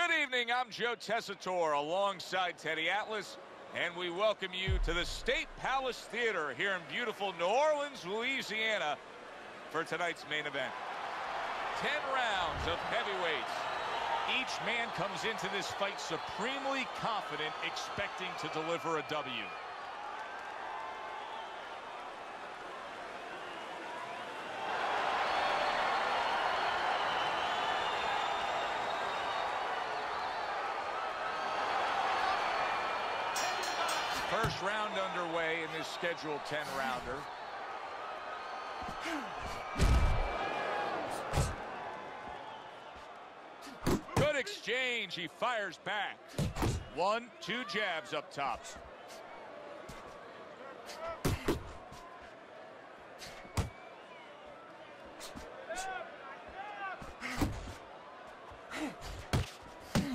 Good evening, I'm Joe Tessitore alongside Teddy Atlas, and we welcome you to the State Palace Theater here in beautiful New Orleans, Louisiana for tonight's main event. 10 rounds of heavyweights. Each man comes into this fight supremely confident, expecting to deliver a W. First round underway in this scheduled 10-rounder. Good exchange. He fires back. 1-2 jabs up top.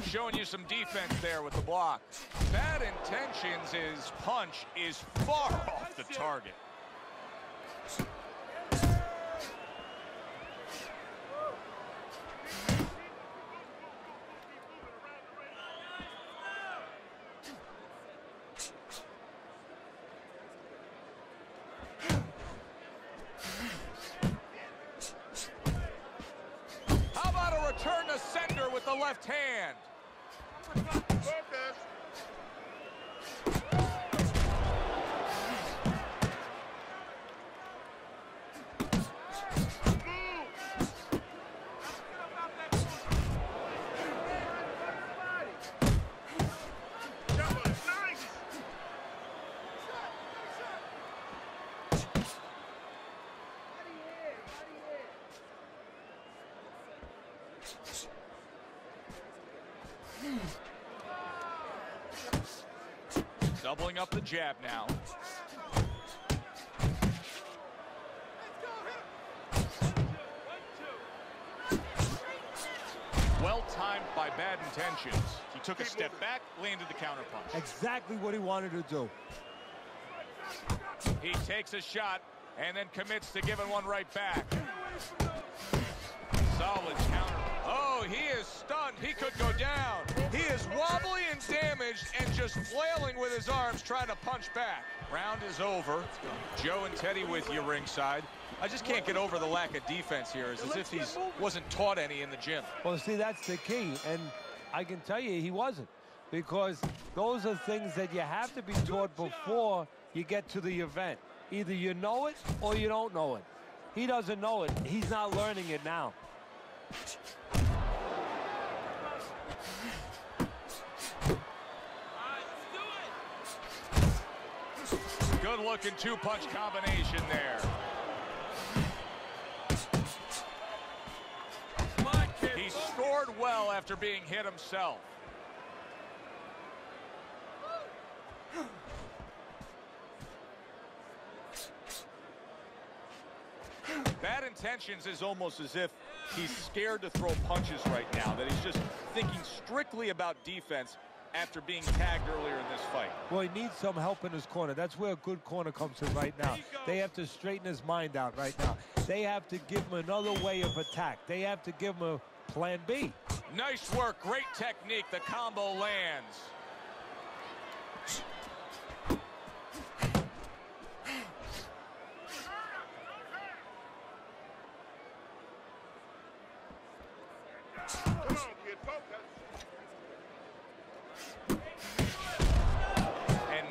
Showing you some defense there with the block. Bad Intentions' his punch is far off the target. How about a return to sender with the left hand? Doubling up the jab now. Well timed by Bad Intentions. He took a step back, landed the counterpunch. Exactly what he wanted to do. He takes a shot and then commits to giving one right back. Solid counter. Oh, he is stunned. He could go down. He is wobbly and damaged and just flailing with his arms trying to punch back. Round is over. Joe and Teddy with you ringside. I just can't get over the lack of defense here. It's as if he wasn't taught any in the gym. Well, see, that's the key. And I can tell you he wasn't. Because those are things that you have to be taught before you get to the event. Either you know it or you don't know it. He doesn't know it. He's not learning it now. Good looking two-punch combination there. He scored well after being hit himself. Bad Intentions is almost as if he's scared to throw punches right now, that he's just thinking strictly about defense after being tagged earlier in this fight. Well, he needs some help in his corner. That's where a good corner comes in right now. They have to straighten his mind out right now. They have to give him another way of attack. They have to give him a plan B. Nice work, great technique. The combo lands.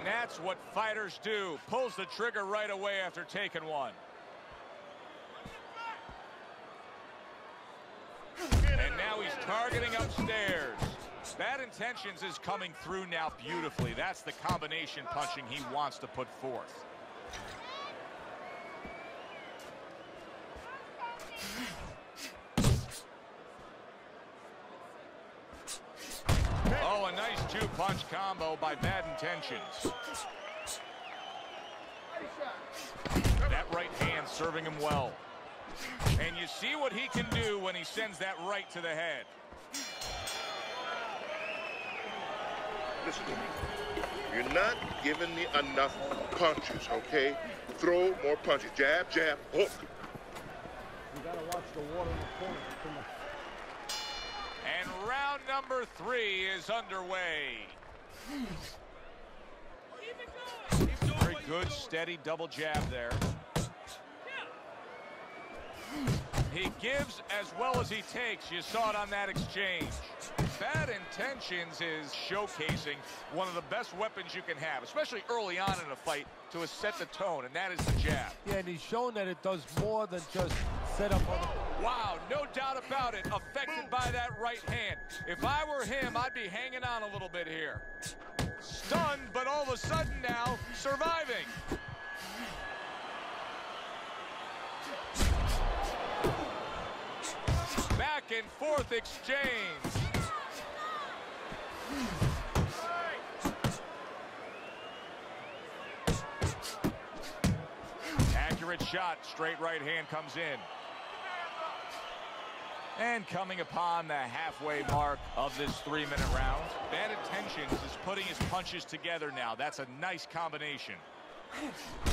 That's what fighters do. Pulls the trigger right away after taking one. And now he's targeting upstairs. Bad Intentions is coming through now beautifully. That's the combination punching he wants to put forth. Oh, a nice two-punch combo by Bad Intentions. That right hand serving him well. And you see what he can do when he sends that right to the head. Listen to me. You're not giving me enough punches, okay? Throw more punches. Jab, jab, hook. You gotta watch the water in the corner. And round number 3 is underway. Very good, steady double jab there. He gives as well as he takes. You saw it on that exchange. Bad Intentions is showcasing one of the best weapons you can have, especially early on in a fight, to set the tone, and that is the jab. Yeah, and he's shown that it does more than just set up on the... Wow, no doubt about it, affected by that right hand. If I were him, I'd be hanging on a little bit here. Stunned, but all of a sudden now, surviving. Back and forth exchange. Accurate shot, straight right hand comes in. And coming upon the halfway mark of this 3-minute round, Bad Intentions is putting his punches together now. That's a nice combination.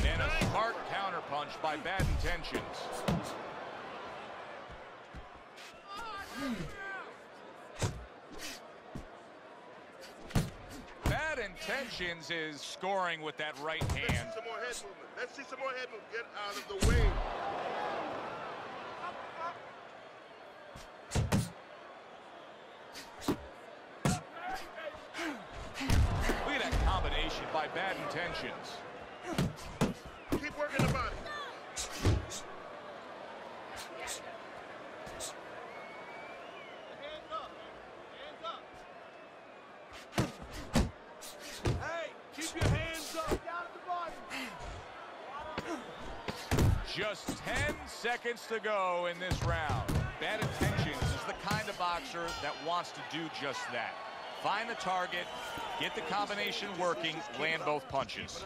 And a smart counterpunch by Bad Intentions. Bad Intentions is scoring with that right hand. Let's see some more head movement. Let's see some more head movement. Get out of the way. Look at that combination by Bad Intentions. Keep working the body. Just 10 seconds to go in this round. Bad Intentions is the kind of boxer that wants to do just that. Find the target, get the combination working, land both punches.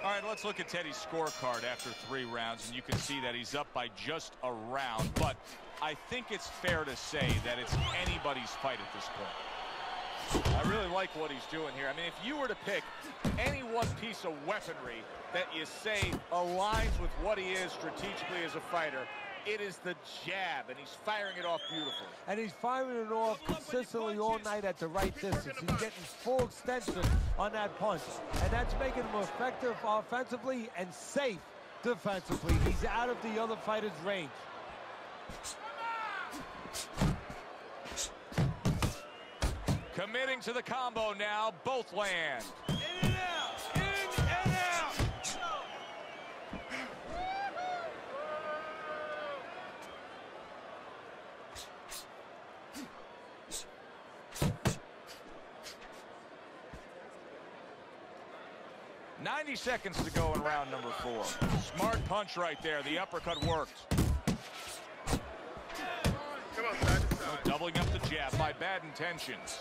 All right, let's look at Teddy's scorecard after 3 rounds, and you can see that he's up by just a round, but I think it's fair to say that it's anybody's fight at this point. I really like what he's doing here. I mean, if you were to pick any one piece of weaponry that you say aligns with what he is strategically as a fighter, it is the jab, and he's firing it off beautifully. And he's firing it off consistently all night at the right distance. He's getting full extension on that punch, and that's making him effective offensively and safe defensively. He's out of the other fighter's range. Committing to the combo now, both land. In and out, in and out. 90 seconds to go in round number 4. Smart punch right there. The uppercut worked. Come on, side to side. Doubling up the jab by Bad Intentions.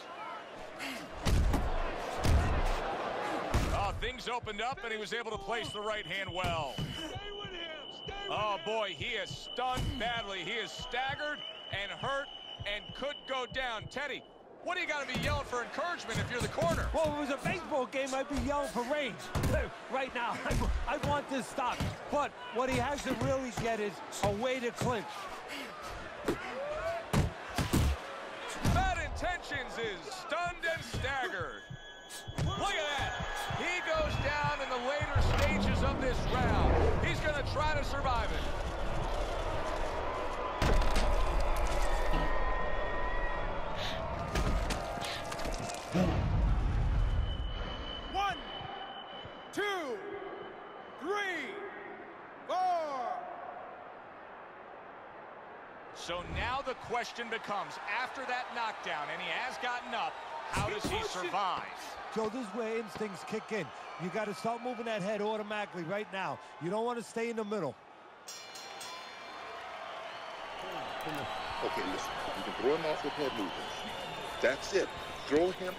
Oh, things opened up, and he was able to place the right hand well. Stay with him. Stay with Oh, him. boy, he is stunned badly. He is staggered and hurt and could go down. Teddy, what do you got to be yelling for encouragement if you're the corner? Well, if it was a baseball game, I'd be yelling for range. Right now, I want this stopped. But what he has to really get is a way to clinch. Bad Intentions is stunned and staggered. Look at that. He goes down in the later stages of this round. He's going to try to survive it. One, two, three, four. So now the question becomes, after that knockdown, and he has gotten up, how does he survive? Joe, this is where instincts kick in. You got to start moving that head automatically right now. You don't want to stay in the middle. Okay, listen. You can throw him off with head movements. That's it. Throw him off.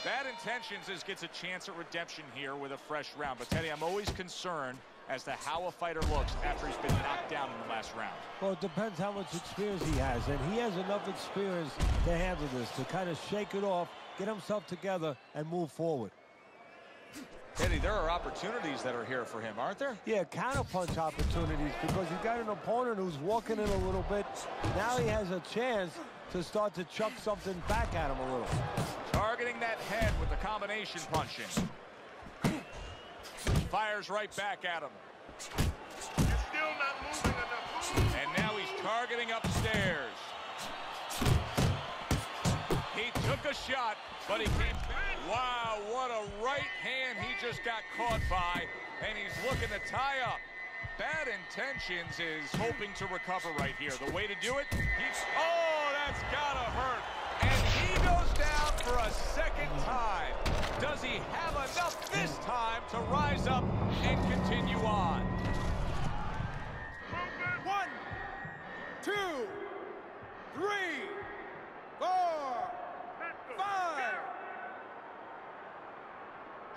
Bad Intentions gets a chance at redemption here with a fresh round. But, Teddy, I'm always concerned as to how a fighter looks after he's been knocked down in the last round. Well, it depends how much experience he has, and he has enough experience to handle this, to kind of shake it off, get himself together, and move forward. Eddie, there are opportunities that are here for him, aren't there? Yeah, counterpunch opportunities, because he's got an opponent who's walking in a little bit. Now he has a chance to start to chuck something back at him a little. Targeting that head with the combination punching. Fires right back at him. You're still not moving enough. And now he's targeting upstairs. He took a shot, but he came back. Wow, what a right hand he just got caught by, and he's looking to tie up. Bad Intentions is hoping to recover right here. The way to do it, oh, that's gotta hurt. And he goes down for a second time. Does he have enough this time to rise up and continue on? 1, 2, 3, 4, 5.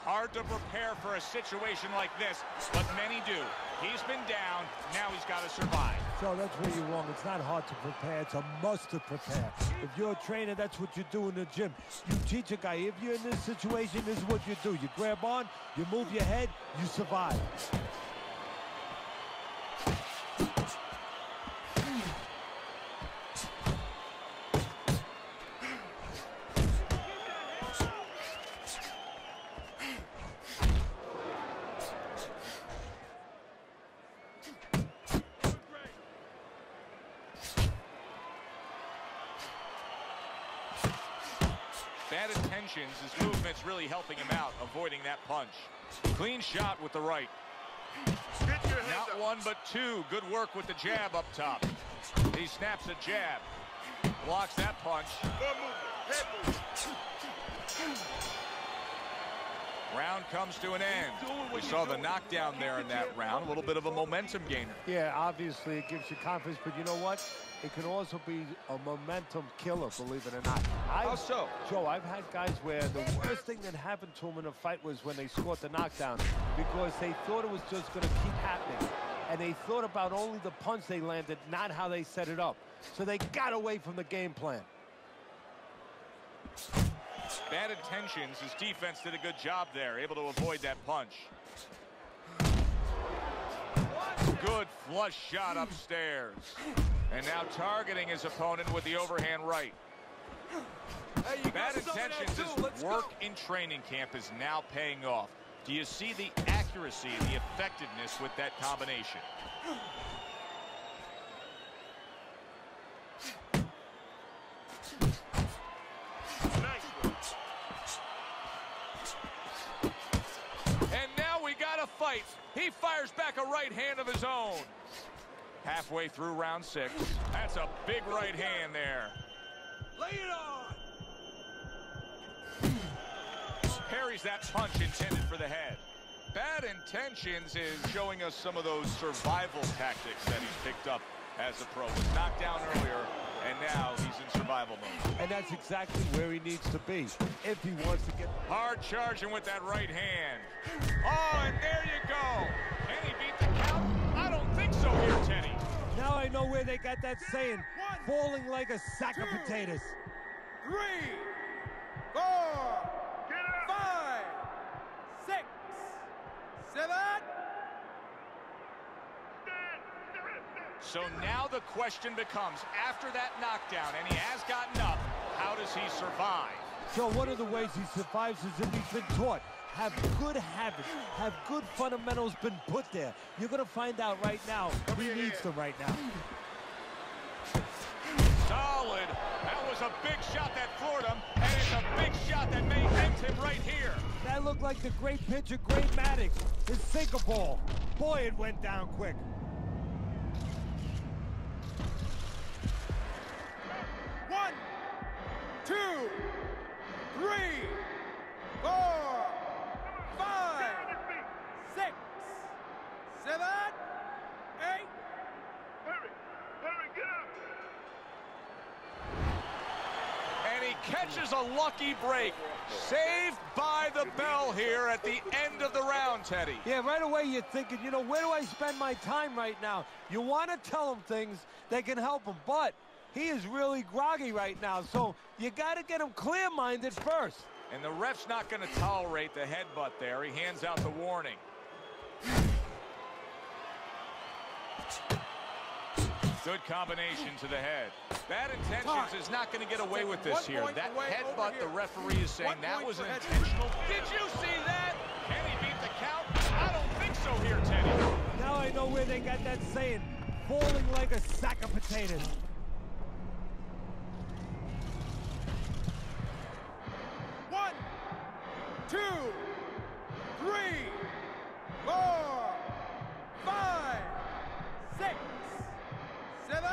Hard to prepare for a situation like this, but many do. He's been down, now he's got to survive. So that's where you're wrong. It's not hard to prepare. It's a must to prepare. If you're a trainer, that's what you do in the gym. You teach a guy, if you're in this situation, this is what you do. You grab on, you move your head, you survive. Bad Intentions, his movement's really helping him out, avoiding that punch. Clean shot with the right. Get your hands Not up. one, but two. Good work with the jab up top. He snaps a jab. Blocks that punch. More movement. Head movement. Round comes to an end. We saw the knockdown there in that round. A little bit of a momentum gainer. Yeah, obviously it gives you confidence, but you know what? It can also be a momentum killer, believe it or not. How so? Joe, I've had guys where the worst thing that happened to them in a fight was when they scored the knockdown, because they thought it was just going to keep happening. And they thought about only the punch they landed, not how they set it up. So they got away from the game plan. Bad Intentions, his defense did a good job there, able to avoid that punch. Good flush shot upstairs. And now targeting his opponent with the overhand right. Hey, Bad Intentions, his work in training camp is now paying off. Do you see the accuracy and the effectiveness with that combination? Nice one. And now we got a fight. He fires back a right hand of his own. Halfway through round 6. That's a big right hand there. Lay it on. Parries that punch intended for the head. Bad Intentions is showing us some of those survival tactics that he's picked up as a pro. Was knocked down earlier, and now he's in survival mode. And that's exactly where he needs to be if he wants to get... Hard charging with that right hand. Oh, and there you go. Can he beat the count? I don't think so here, Teddy. Now I know where they got that saying, falling like a sack of potatoes. 3, 4, 5, 6, 7. So now the question becomes, after that knockdown, and he has gotten up, how does he survive? So one of the ways he survives is if he's been taught. Have good habits, have good fundamentals been put there. You're going to find out right now he needs them right now. Solid. That was a big shot that floored him, and it's a big shot that may end him right here. That looked like the great pitcher, Great Maddox, his sinker ball. Boy, it went down quick. One, 2, 3, 4, 5, 6, 7, 8. Hurry, get up. And he catches a lucky break. Saved by the bell here at the end of the round, Teddy. Yeah, right away you're thinking, you know, where do I spend my time right now? You want to tell him things that can help him, but he is really groggy right now, so you got to get him clear-minded first. And the ref's not going to tolerate the headbutt there. He hands out the warning. Good combination to the head. Bad intentions is not going to get away with this here. That headbutt, the referee is saying that was an intentional. Did you see that? Can he beat the count? I don't think so here, Teddy. Now I know where they got that saying, falling like a sack of potatoes. One, 2, 3, 4, 5, 6, 7.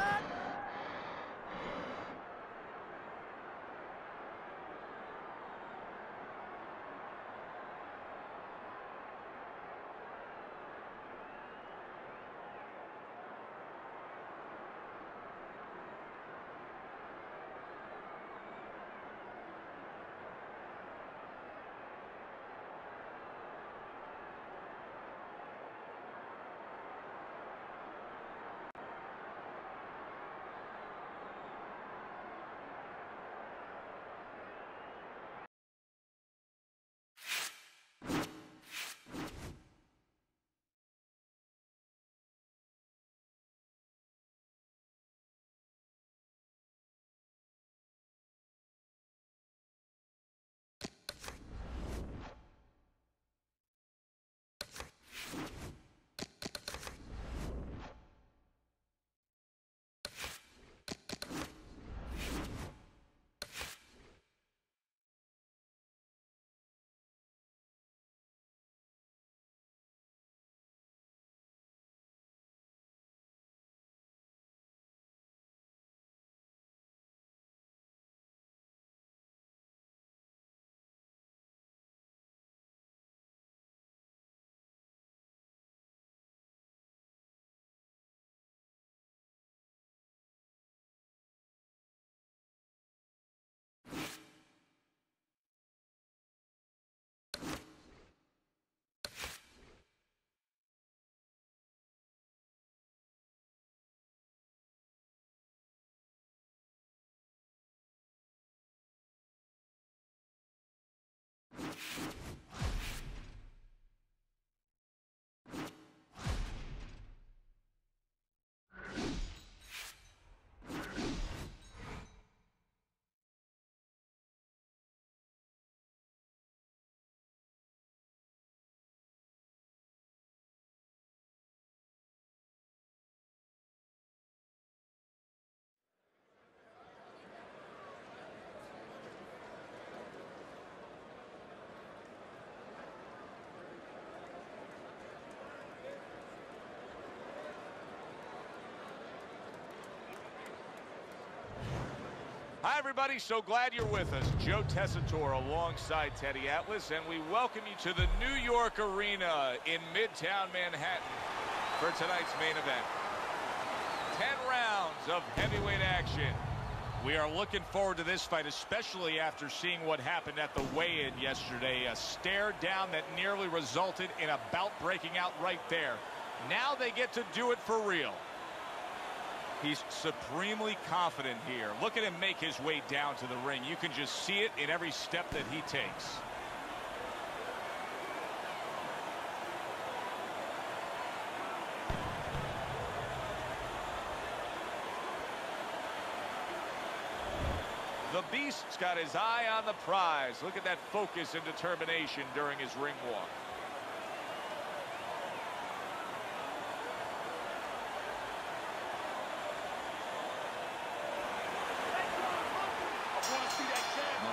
Hi, everybody. So glad you're with us. Joe Tessitore alongside Teddy Atlas, and we welcome you to the New York Arena in Midtown Manhattan for tonight's main event. 10 rounds of heavyweight action. We are looking forward to this fight, especially after seeing what happened at the weigh-in yesterday. A stare down that nearly resulted in a bout breaking out right there. Now they get to do it for real. He's supremely confident here. Look at him make his way down to the ring. You can just see it in every step that he takes. The Beast's got his eye on the prize. Look at that focus and determination during his ring walk.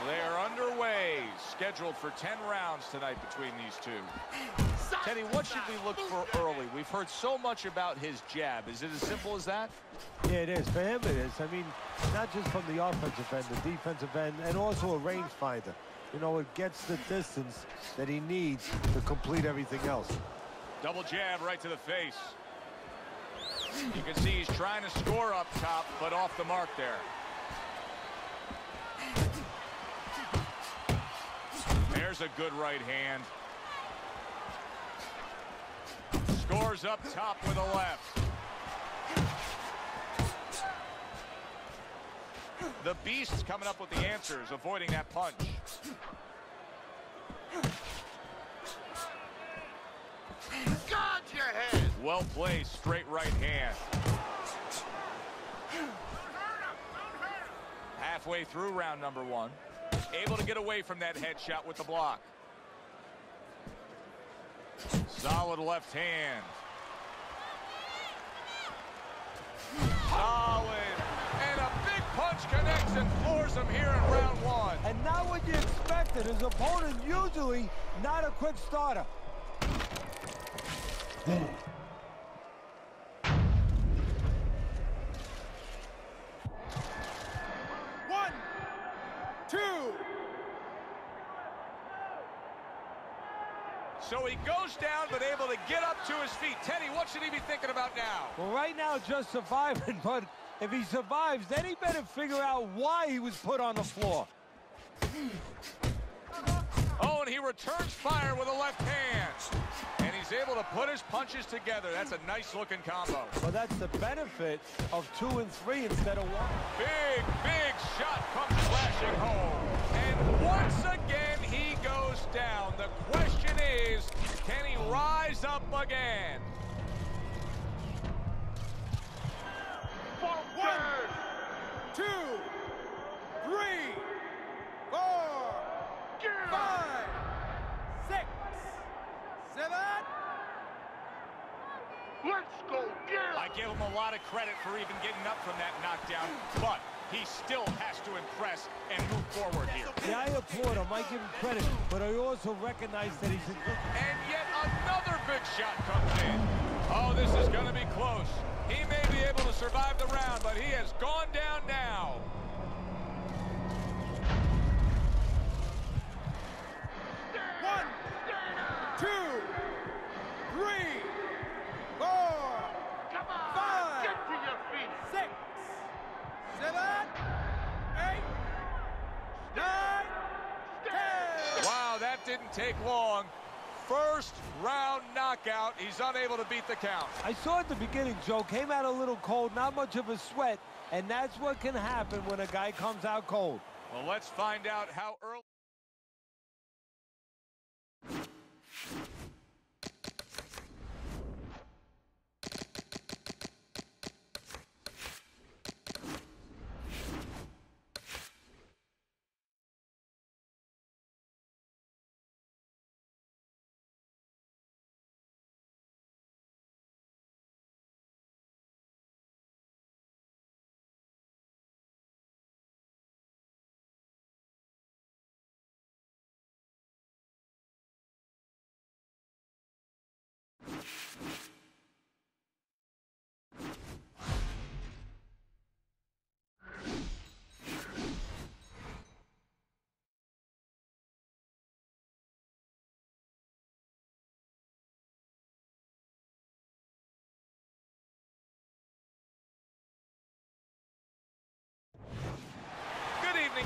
They're underway, scheduled for 10 rounds tonight between these two. Teddy, what should we look for early? We've heard so much about his jab. Is it as simple as that? Yeah, it is. For him, it is. I mean, not just from the offensive end, the defensive end, and also a rangefinder. You know, it gets the distance that he needs to complete everything else. Double jab right to the face. You can see he's trying to score up top, but off the mark there. There's a good right hand. Scores up top with a left. The Beast's coming up with the answers, avoiding that punch. Guard your head. Well placed, straight right hand. Halfway through round number 1. Able to get away from that headshot with the block. Solid left hand. Solid. And a big punch connects and floors him here in round 1. And not what you expected. His opponent usually not a quick starter. One, two. So he goes down, but able to get up to his feet. Teddy, what should he be thinking about now? Well, right now, just surviving, but if he survives, then he better figure out why he was put on the floor. Oh, and he returns fire with a left hand. And he's able to put his punches together. That's a nice-looking combo. Well, that's the benefit of 2 and 3 instead of 1. Big, big shot comes flashing home. And once again, he goes down. The question is, can he rise up again? One, two, three, four, five, 6, 7. Let's go, get I give him a lot of credit for even getting up from that knockdown, but he still has to impress and move forward here. Yeah, I applaud him. I give him credit, but I also recognize that he's a good... And yet another big shot comes in. Oh, this is going to be close. He may be able to survive the round, but he has gone down now. One, two, three, four, Come on, 5, get to your feet. 6, 7, 8, 9, 10. Wow, that didn't take long. First round knockout. He's unable to beat the count. I saw at the beginning, Joe, came out a little cold, not much of a sweat, and that's what can happen when a guy comes out cold. Well, let's find out how early.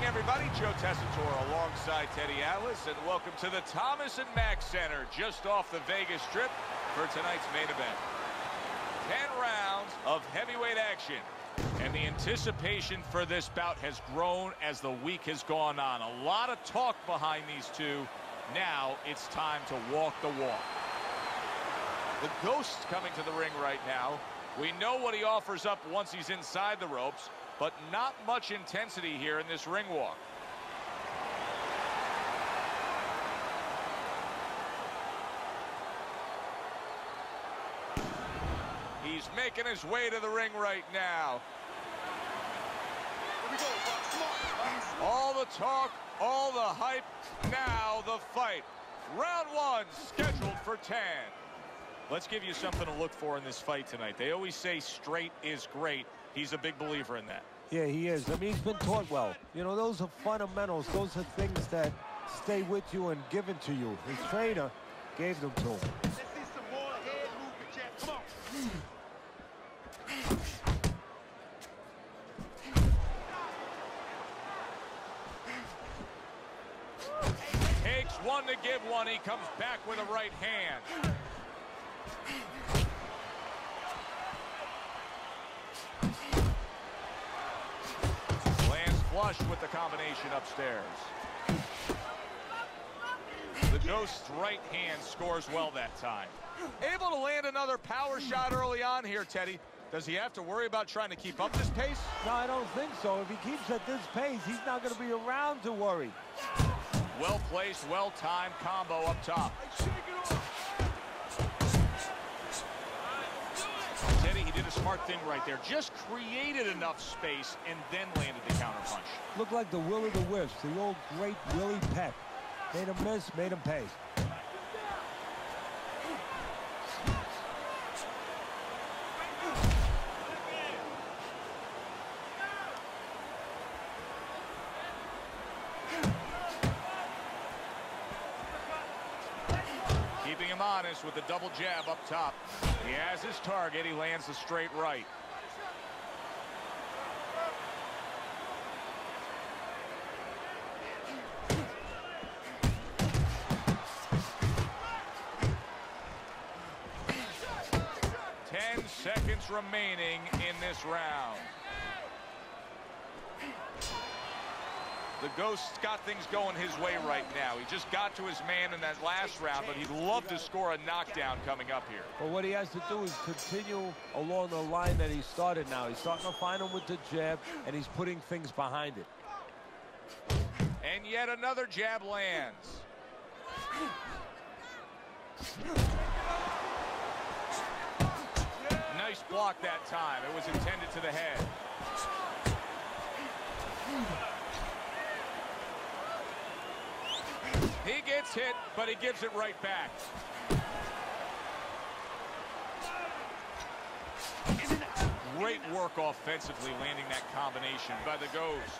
Everybody, Joe Tessitore alongside Teddy Atlas, and welcome to the Thomas & Mack Center, just off the Vegas Strip for tonight's main event. 10 rounds of heavyweight action, and the anticipation for this bout has grown as the week has gone on. A lot of talk behind these two. Now it's time to walk the walk. The Ghost's coming to the ring right now. We know what he offers up once he's inside the ropes, but not much intensity here in this ring walk. He's making his way to the ring right now. Here we go, Fox. Come on. All the talk, all the hype, now the fight. Round 1 scheduled for 10. Let's give you something to look for in this fight tonight. They always say straight is great. He's a big believer in that. Yeah, he is. I mean, he's been taught well. You know, those are fundamentals. Those are things that stay with you and given to you. His trainer gave them to him. Let's see some more head movement, Jack. Come on. Takes one to give one. He comes back with a right hand. Lands flush with the combination upstairs. The Ghost's right hand scores well that time. Able to land another power shot early on here, Teddy. Does he have to worry about trying to keep up this pace? No, I don't think so. If he keeps at this pace, he's not going to be around to worry. Well-placed, well-timed combo up top. Teddy, he did a smart thing right there. Just created enough space and then landed the counterpunch. Looked like the Will of the Wisps, the old great Willie Peck. Made him miss, made him pay. Keeping him honest with the double jab up top. He has his target. He lands the straight right. Seconds remaining in this round. The Ghost's got things going his way right now. He just got to his man in that last round, but he'd love to score a knockdown coming up here. But what he has to do is continue along the line that he started now. He's starting to find him with the jab, and he's putting things behind it. And yet another jab lands. Nice block that time. It was intended to the head. He gets hit, but he gives it right back. Great work offensively, landing that combination by the Ghost.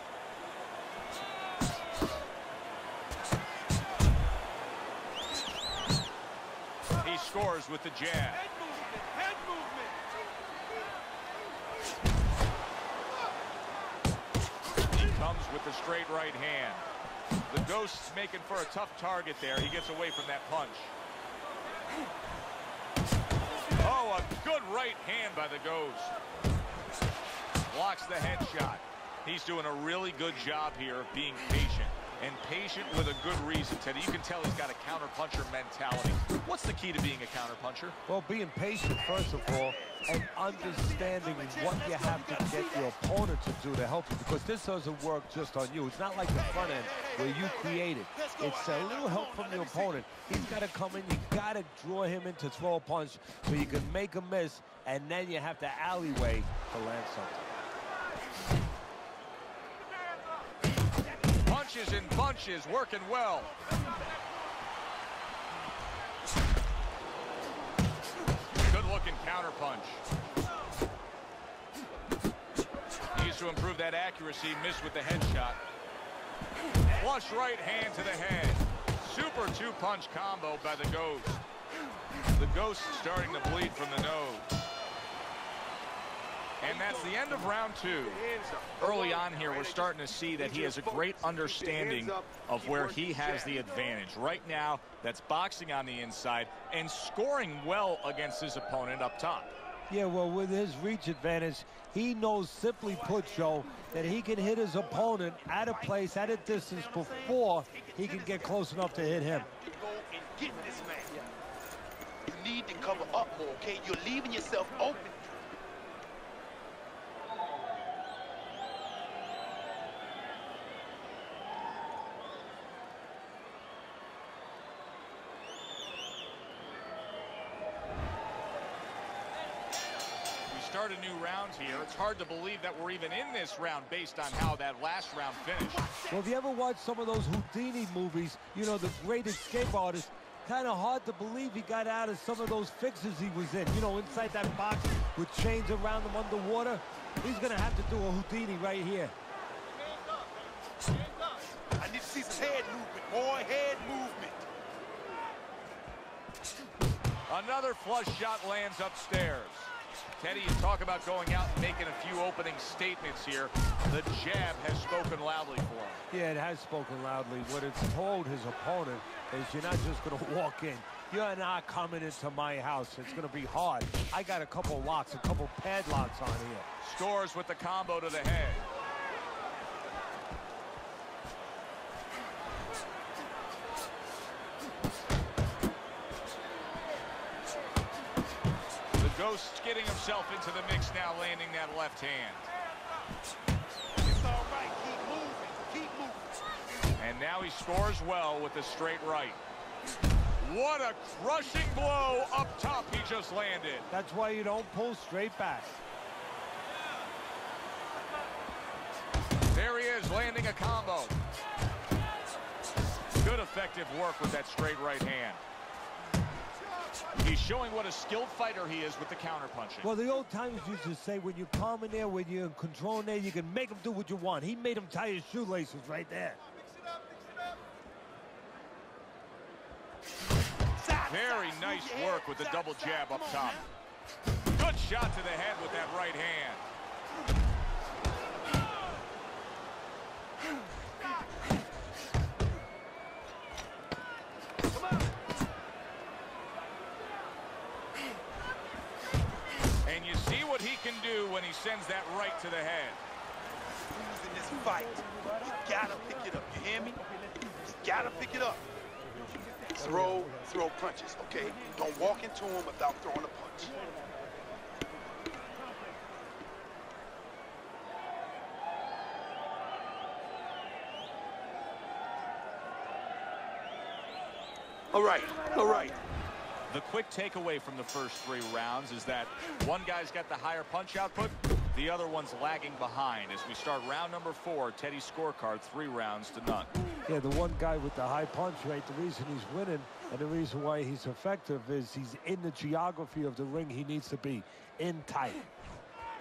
He scores with the jab. Head movement. He comes with the straight right hand. The Ghost's making for a tough target there. He gets away from that punch. Oh, a good right hand by the Ghost. Blocks the headshot. He's doing a really good job here of being patient. And patient with a good reason, Teddy. You can tell he's got a counterpuncher mentality. What's the key to being a counterpuncher? Well, being patient, first of all, and understanding what you have to get your opponent to do to help you, because this doesn't work just on you. It's not like the front end where you create it. It's a little help from your opponent. He's got to come in. You got to draw him in to throw a punch so you can make a miss, and then you have to alleyway to land something. Punches and bunches, working well. Good-looking counterpunch. Needs to improve that accuracy. Missed with the headshot. Flush right hand to the head. Super two-punch combo by the Ghost. The Ghost starting to bleed from the nose. And that's the end of round two. Early on here, we're starting to see that he has a great understanding of where he has the advantage. Right now, that's boxing on the inside and scoring well against his opponent up top. Yeah, well, with his reach advantage, he knows, simply put, Joe, that he can hit his opponent at a place, at a distance before he can get close enough to hit him. Go and get this man. You need to cover up more, okay? You're leaving yourself open. Started new rounds here. It's hard to believe that we're even in this round based on how that last round finished. Well, if you ever watch some of those Houdini movies, you know, the great escape artist, kind of hard to believe he got out of some of those fixes he was in. You know, inside that box with chains around him underwater. He's going to have to do a Houdini right here. I need to see some head movement, boy. Head movement. Another flush shot lands upstairs. Teddy, you talk about going out and making a few opening statements here. The jab has spoken loudly for him. Yeah, it has spoken loudly. What it's told his opponent is you're not just going to walk in. You're not coming into my house. It's going to be hard. I got a couple locks, a couple padlocks on here. Scores with the combo to the head. Ghost getting himself into the mix now, landing that left hand. It's all right. Keep moving. Keep moving. And now he scores well with the straight right. What a crushing blow up top he just landed. That's why you don't pull straight back. There he is, landing a combo. Good effective work with that straight right hand. He's showing what a skilled fighter he is with the counterpunching. Well, the old timers used to say when you're calm in there, when you're in control in there, you can make him do what you want. He made him tie his shoelaces right there. Very nice work with the double jab up top. Good shot to the head with that right hand. And you see what he can do when he sends that right to the head. Losing this fight. You gotta pick it up. You hear me? You gotta pick it up. Throw punches, okay? Don't walk into him without throwing a punch. All right. The quick takeaway from the first 3 rounds is that one guy's got the higher punch output, the other one's lagging behind. As we start round number 4, Teddy's scorecard 3 rounds to none. Yeah, the one guy with the high punch rate, the reason he's winning and the reason why he's effective is he's in the geography of the ring he needs to be, in tight.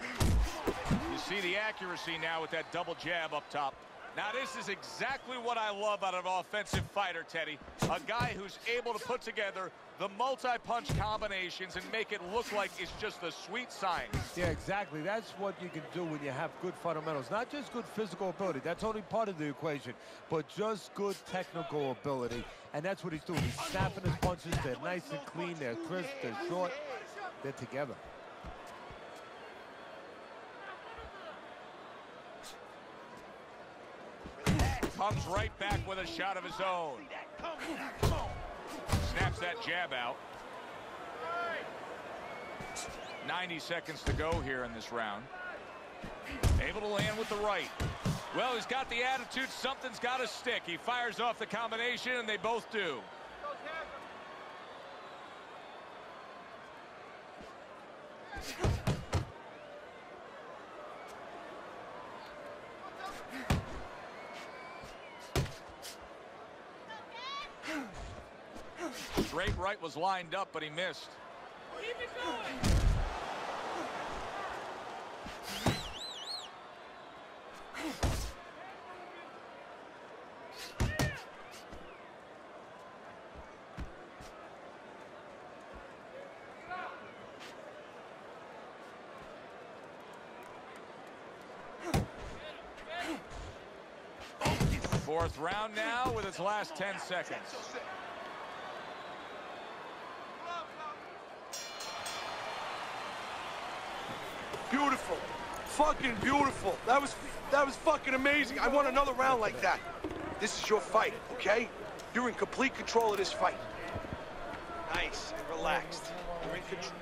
You see the accuracy now with that double jab up top. Now this is exactly what I love out of an offensive fighter, Teddy. A guy who's able to put together the multi-punch combinations and make it look like it's just a sweet science. Yeah, exactly. That's what you can do when you have good fundamentals. Not just good physical ability. That's only part of the equation. But just good technical ability. And that's what he's doing. He's snapping his punches. They're nice and clean. They're crisp. They're short. They're together. Comes right back with a shot of his own. Snaps that jab out. 90 seconds to go here in this round. Able to land with the right. Well, he's got the attitude. Something's got to stick. He fires off the combination, and they both do. Straight right was lined up, but he missed. Keep it going. Fourth round now with its last 10 seconds. Beautiful. Fucking beautiful. That was fucking amazing. I want another round like that. This is your fight, okay? You're in complete control of this fight. Nice and relaxed. You're in control.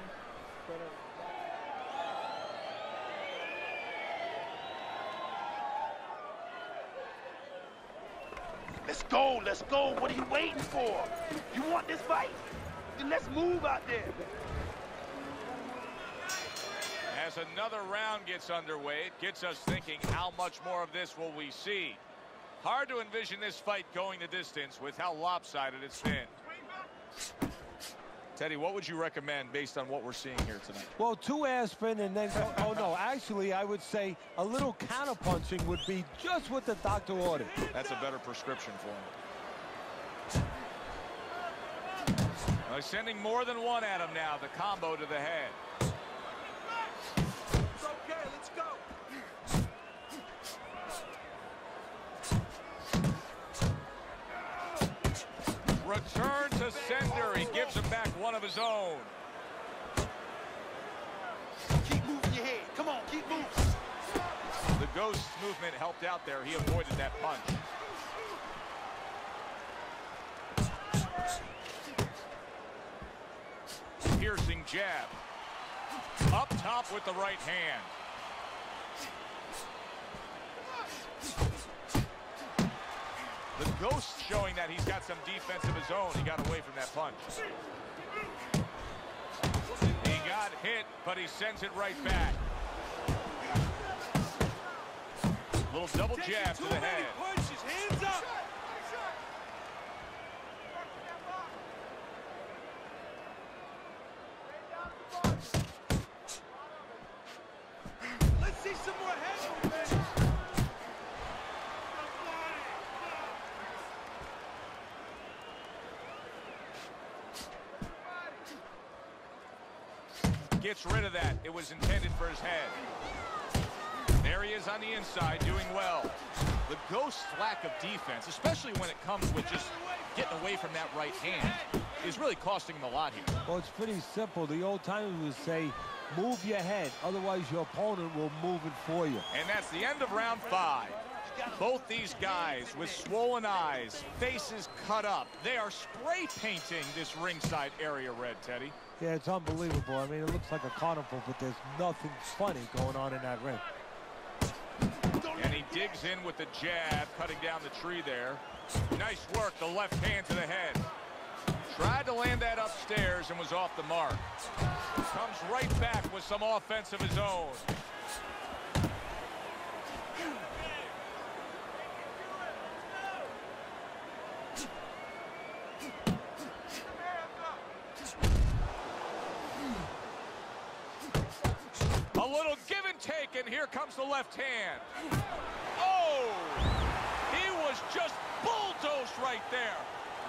Let's go. What are you waiting for? You want this fight? Then let's move out there. As another round gets underway, it gets us thinking, how much more of this will we see? Hard to envision this fight going the distance with how lopsided it's been. Teddy, what would you recommend based on what we're seeing here tonight? Well, 2 aspirin and then, oh no, actually I would say a little counterpunching would be just what the doctor ordered. That's a better prescription for him. Well, sending more than one at him now, the combo to the head. It's okay, let's go. Return to sender. He gives him back one of his own. Keep moving your head. Come on, keep moving. The Ghost's movement helped out there. He avoided that punch. Piercing jab. Up top with the right hand. The Ghost showing that he's got some defense of his own. He got away from that punch. He got hit, but he sends it right back. Little double jab to the head. Punches, hands up. Let's see some more head movement. Gets rid of that. It was intended for his head. There he is on the inside, doing well. The Ghost's lack of defense, especially when it comes with just getting away from that right hand, is really costing him a lot here. Well, it's pretty simple. The old timers would say, move your head, otherwise your opponent will move it for you. And that's the end of round 5. Both these guys with swollen eyes, faces cut up. They are spray painting this ringside area red, Teddy. Yeah, it's unbelievable. I mean, it looks like a carnival, but there's nothing funny going on in that ring. And he digs in with the jab, cutting down the tree there. Nice work, the left hand to the head. Tried to land that upstairs and was off the mark. Comes right back with some offense of his own. A little give and take, and here comes the left hand. Oh! He was just bulldozed right there.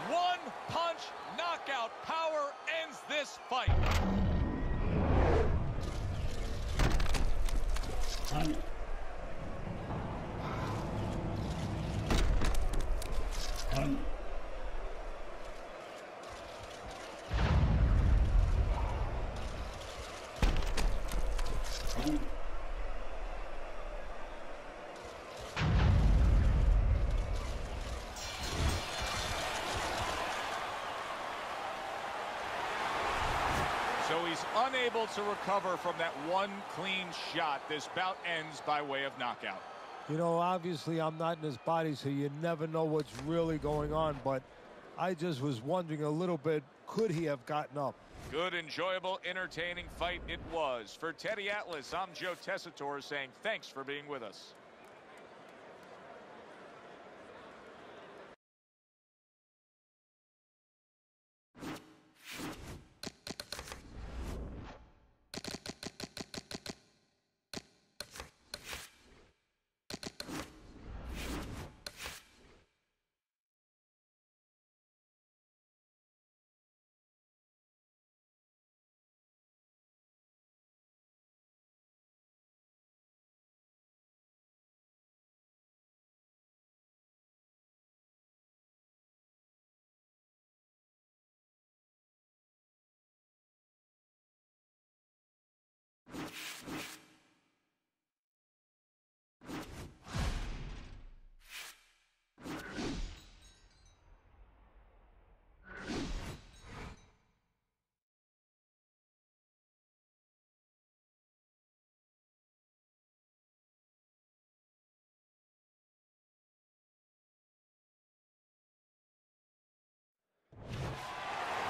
One punch knockout power ends this fight. So he's unable to recover from that one clean shot. This bout ends by way of knockout. You know, obviously I'm not in his body, so you never know what's really going on, but I just was wondering a little bit, could he have gotten up? Good, enjoyable, entertaining fight it was. For Teddy Atlas, I'm Joe Tessitore saying thanks for being with us.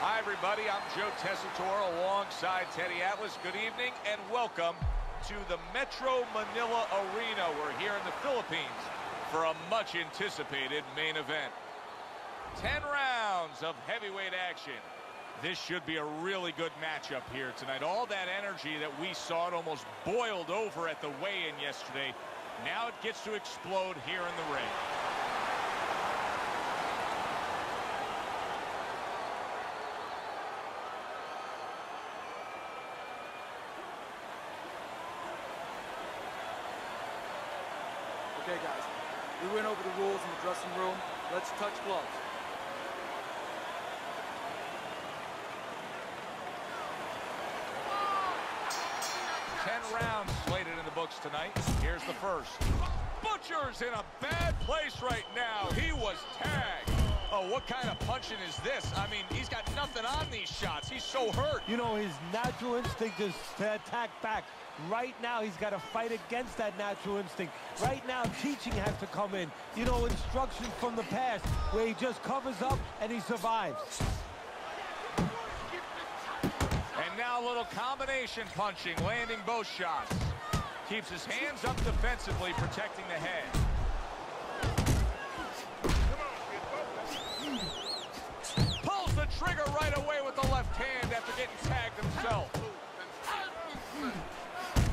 Hi, everybody. I'm Joe Tessitore alongside Teddy Atlas. Good evening and welcome to the Metro Manila Arena. We're here in the Philippines for a much-anticipated main event. 10 rounds of heavyweight action. This should be a really good matchup here tonight. All that energy that we saw, it almost boiled over at the weigh-in yesterday. Now it gets to explode here in the ring. Okay, guys, we went over the rules in the dressing room. Let's touch gloves. Rounds slated in the books tonight. Here's the first. Butcher's in a bad place right now. He was tagged. A Joe, what kind of punching is this? I mean, he's got nothing on these shots. He's so hurt. You know, his natural instinct is to attack back. Right now, he's got to fight against that natural instinct. Right now, teaching has to come in. You know, instruction from the past where he just covers up and he survives. And now a little combination punching, landing both shots. Keeps his hands up defensively, protecting the head. Pulls the trigger right away with the left hand after getting tagged himself.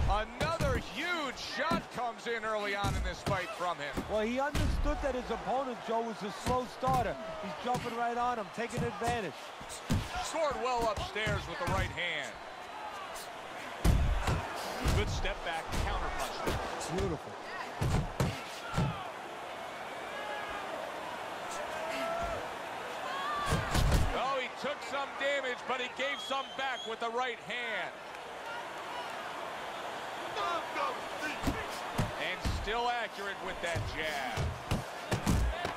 Another huge shot comes in early on in this fight from him. Well, he understood that his opponent, Joe, was a slow starter. He's jumping right on him, taking advantage. Scored well upstairs with the right hand. Good step back counter punch. Beautiful. Oh, he took some damage, but he gave some back with the right hand. And still accurate with that jab.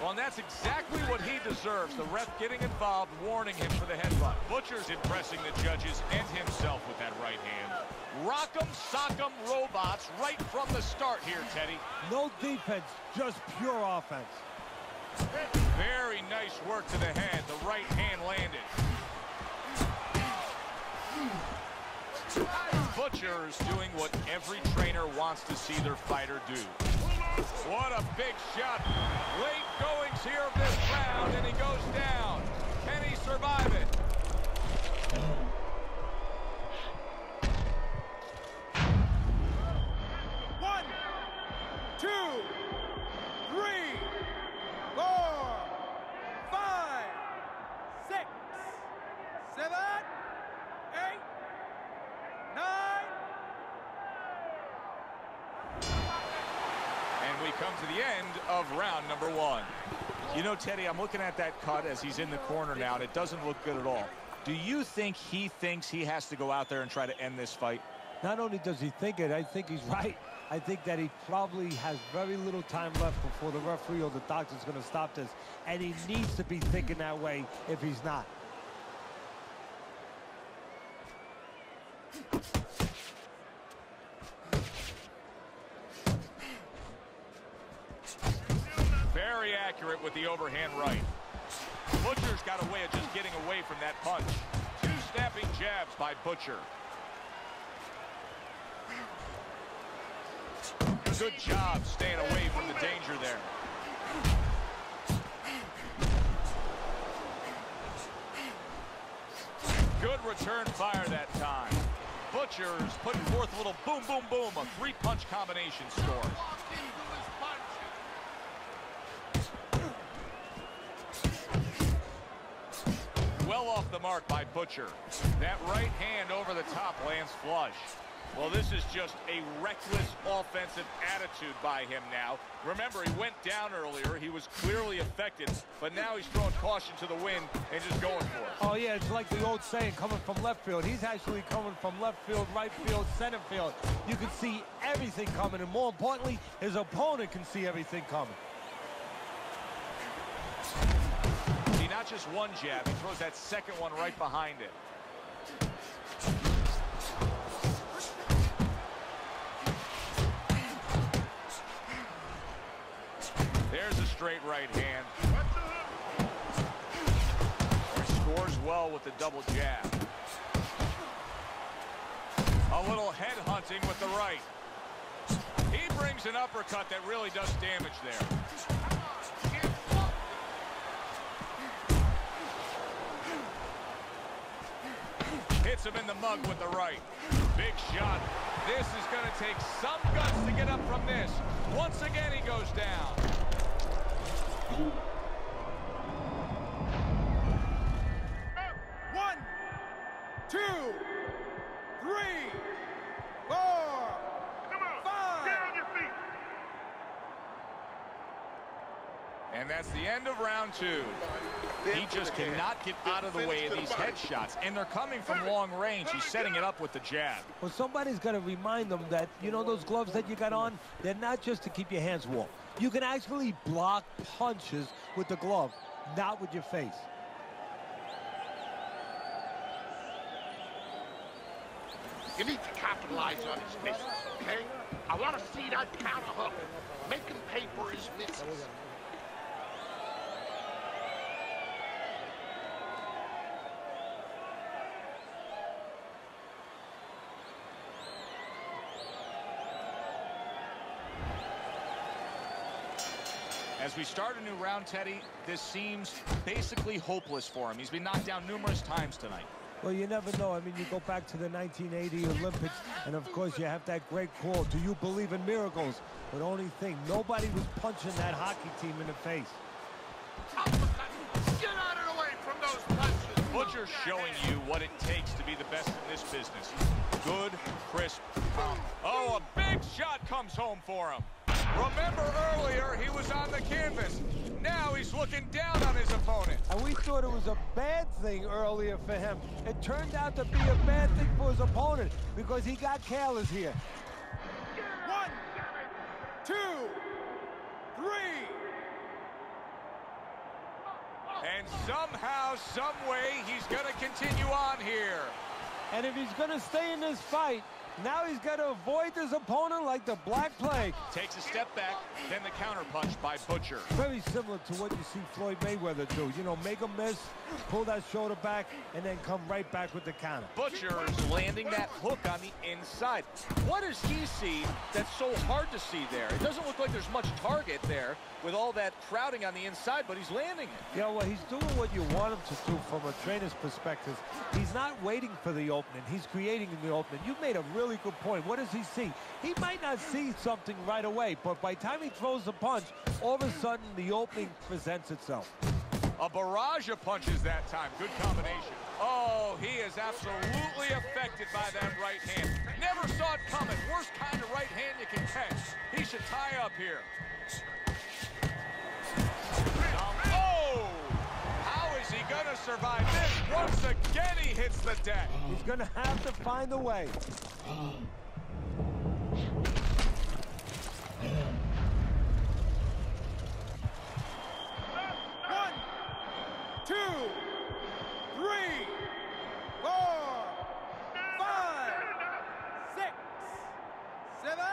Well, and that's exactly what he deserves. The ref getting involved, warning him for the headbutt. Butcher's impressing the judges and himself with that right hand. Rock'em, sock'em robots right from the start here, Teddy. No defense, just pure offense. Very nice work to the head. The right hand landed. Butcher's doing what every trainer wants to see their fighter do. What a big shot. Late goings here of this round, and he goes down. Can he survive it? One, two, three, 4, 5, 6, 7, 8, 9. And we come to the end of round number 1. You know, Teddy, I'm looking at that cut as he's in the corner now, and it doesn't look good at all. Do you think he thinks he has to go out there and try to end this fight? Not only does he think it, I think he's right. I think that he probably has very little time left before the referee or the doctor's going to stop this. And he needs to be thinking that way if he's not. Very accurate with the overhand right. Butcher's got a way of just getting away from that punch. 2 snapping jabs by Butcher. Good job staying away from the danger there. Good return fire that time. Butcher's putting forth a little boom, boom, boom. A 3-punch combination score. Well off the mark by Butcher. That right hand over the top lands flush. Well, this is just a reckless offensive attitude by him now. Remember, he went down earlier. He was clearly affected, but now he's throwing caution to the wind and just going for it. Oh, yeah, it's like the old saying, coming from left field. He's actually coming from left field, right field, center field. You can see everything coming, and more importantly, his opponent can see everything coming. See, not just one jab. He throws that second one right behind it. There's a straight right hand. He scores well with the double jab. A little head hunting with the right. He brings an uppercut that really does damage there. Hits him in the mug with the right. Big shot. This is going to take some guts to get up from this. Once again, he goes down. One, two, three, 4, 5. And that's the end of round 2. He just cannot get out of the way of these headshots, and they're coming from long range. He's setting it up with the jab. Well, somebody's got to remind them that, you know, those gloves that you got on, they're not just to keep your hands warm. You can actually block punches with the glove. not with your face. You need to capitalize on his misses, okay? I want to see that counter hook. Make him pay for his misses. As we start a new round, Teddy, this seems basically hopeless for him. He's been knocked down numerous times tonight. Well, you never know. I mean, you go back to the 1980 Olympics, and of course you have that great call, do you believe in miracles? But only thing, nobody was punching that hockey team in the face. Get out of the way from those punches! Butcher's showing you what it takes to be the best in this business. Good, crisp power. Oh, a big shot comes home for him. Remember earlier, he was on the canvas. Now he's looking down on his opponent. And we thought it was a bad thing earlier for him. It turned out to be a bad thing for his opponent because he got careless here. 1, 2, 3. And somehow, some way, he's going to continue on here. And if he's going to stay in this fight, now he's got to avoid his opponent like the Black Plague. Takes a step back, then the counter punch by Butcher. Very similar to what you see Floyd Mayweather do. You know, make a miss, pull that shoulder back, and then come right back with the counter. Butcher is landing that hook on the inside. What does he see that's so hard to see there? It doesn't look like there's much target there with all that crowding on the inside, but he's landing it. Yeah, well, he's doing what you want him to do from a trainer's perspective. He's not waiting for the opening. He's creating the opening. You made a really good point. What does he see? He might not see something right away, but by the time he throws the punch, all of a sudden the opening presents itself. A barrage of punches that time. Good combination. Oh, he is absolutely affected by that right hand. Never saw it coming. Worst kind of right hand you can catch. He should tie up here. Oh! How is he going to survive this? Once again, he hits the deck. He's going to have to find a way. 1, 2, 3, 4, 5, 6, 7,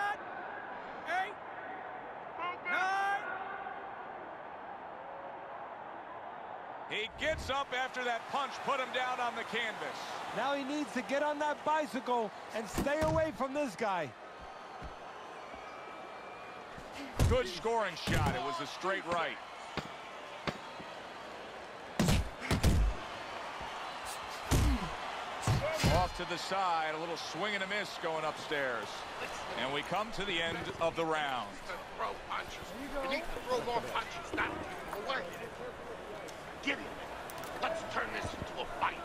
8, 9. He gets up after that punch, put him down on the canvas. Now he needs to get on that bicycle and stay away from this guy. Good scoring shot. It was a straight right. Off to the side, a little swing and a miss going upstairs. And we come to the end of the round. Throw punches. You need to throw more punches, not keep them away. Get him. Let's turn this into a fight.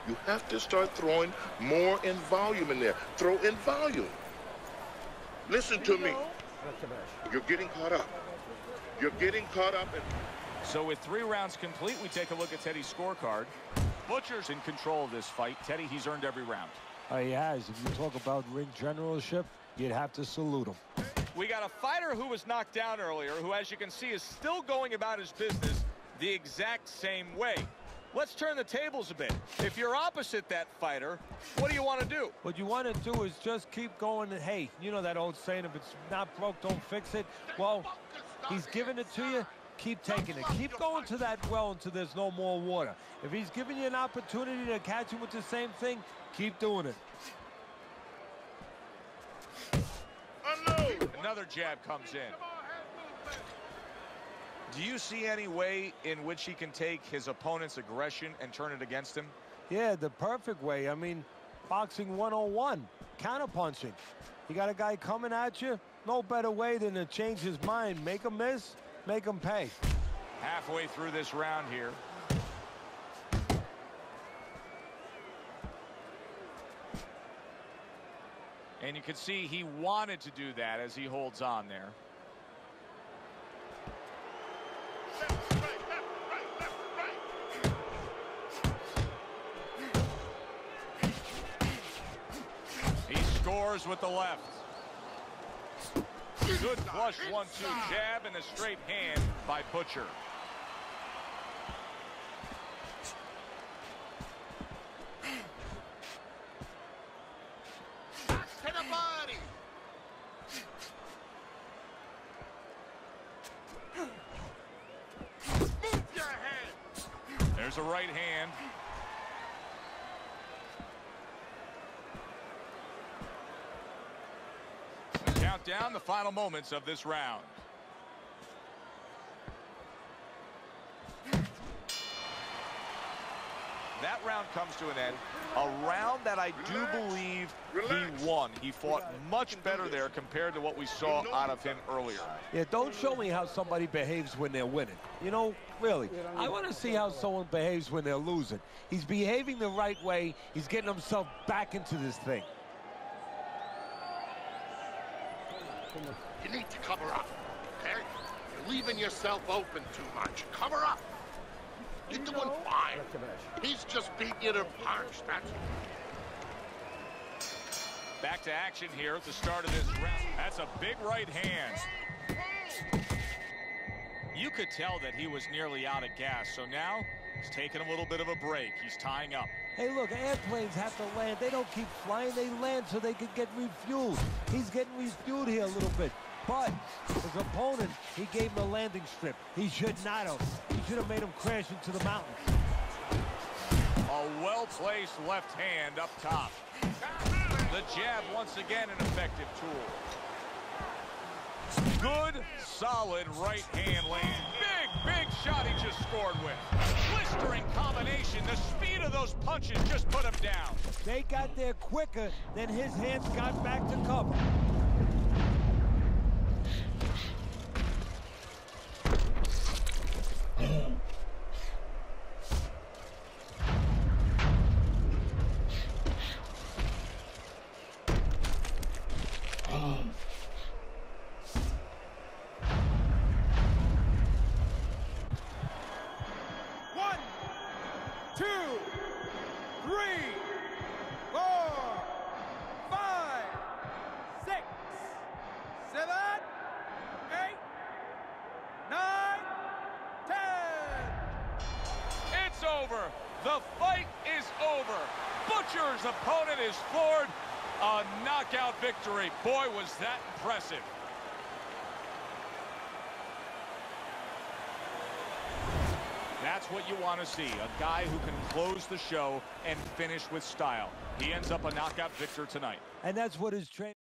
You have to start throwing more in volume in there. Throw in volume. Listen to me. You're getting caught up. You're getting caught up. So with 3 rounds complete, we take a look at Teddy's scorecard. Butcher's in control of this fight. Teddy, he's earned every round. He has. If you talk about ring generalship, you'd have to salute him. We got a fighter who was knocked down earlier, who, as you can see, is still going about his business the exact same way. Let's turn the tables a bit. If you're opposite that fighter, what do you want to do? What you want to do is just keep going. And, hey, you know that old saying, if it's not broke, don't fix it. Well, he's giving it to you. Keep taking it. Keep going to that well until there's no more water. If he's giving you an opportunity to catch him with the same thing, keep doing it. Another jab comes in. Do you see any way in which he can take his opponent's aggression and turn it against him? Yeah, the perfect way. I mean, boxing 101, counterpunching. You got a guy coming at you, no better way than to change his mind. Make him miss, make him pay. Halfway through this round here. And you can see he wanted to do that as he holds on there. scores with the left. Good flush 1-2 jab and a straight hand by Butcher. To the body. Move your head. There's a right hand. Count down the final moments of this round. That round comes to an end. A round that I do believe he won. He fought much better there compared to what we saw out of him earlier. Yeah, don't show me how somebody behaves when they're winning. You know, really, I want to see how someone behaves when they're losing. He's behaving the right way. He's getting himself back into this thing. You need to cover up, okay? You're leaving yourself open too much. Cover up. You're doing fine. He's just beating you to punch. That's Back to action here at the start of this round. That's a big right hand. You could tell that he was nearly out of gas, so now he's taking a little bit of a break. He's tying up. Hey, look, airplanes have to land. They don't keep flying. They land so they can get refueled. He's getting refueled here a little bit. But his opponent, he gave him a landing strip. He should not have. He should have made him crash into the mountains. A well-placed left hand up top. The jab, once again, an effective tool. Good, solid right hand land. Big shot he just scored with. Blistering combination. The speed of those punches just put him down. They got there quicker than his hands got back to cover. The fight is over. Butcher's opponent is floored. A knockout victory. Boy, was that impressive. That's what you want to see. A guy who can close the show and finish with style. He ends up a knockout victor tonight. And that's what his trainer...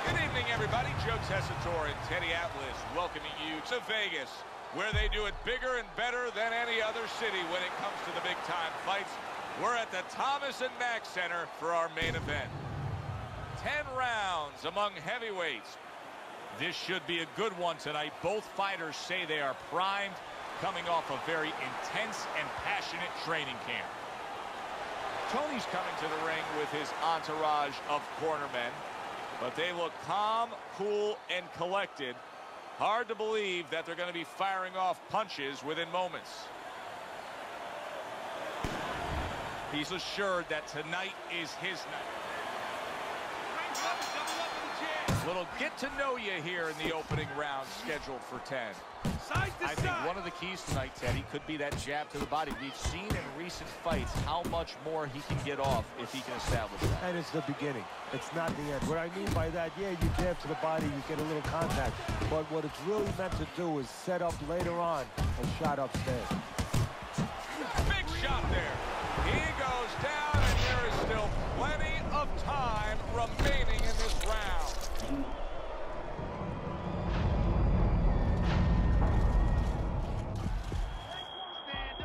Good evening, everybody. Joe Tessitore and Teddy Atlas welcoming you to Vegas where they do it bigger and better than any other city when it comes to the big-time fights. We're at the Thomas and Mack Center for our main event. 10 rounds among heavyweights. This should be a good one tonight. Both fighters say they are primed, coming off a very intense and passionate training camp. Tony's coming to the ring with his entourage of cornermen, but they look calm, cool, and collected. Hard to believe that they're going to be firing off punches within moments. He's assured that tonight is his night. Little get-to-know-you here in the opening round scheduled for 10. I think one of the keys tonight, Teddy, could be that jab to the body. We've seen in recent fights how much more he can get off if he can establish that. And it's the beginning. It's not the end. What I mean by that, yeah, you jab to the body, you get a little contact. But what it's really meant to do is set up later on a shot upstairs. Big shot there. He goes down, and there is still plenty of time remaining in this round.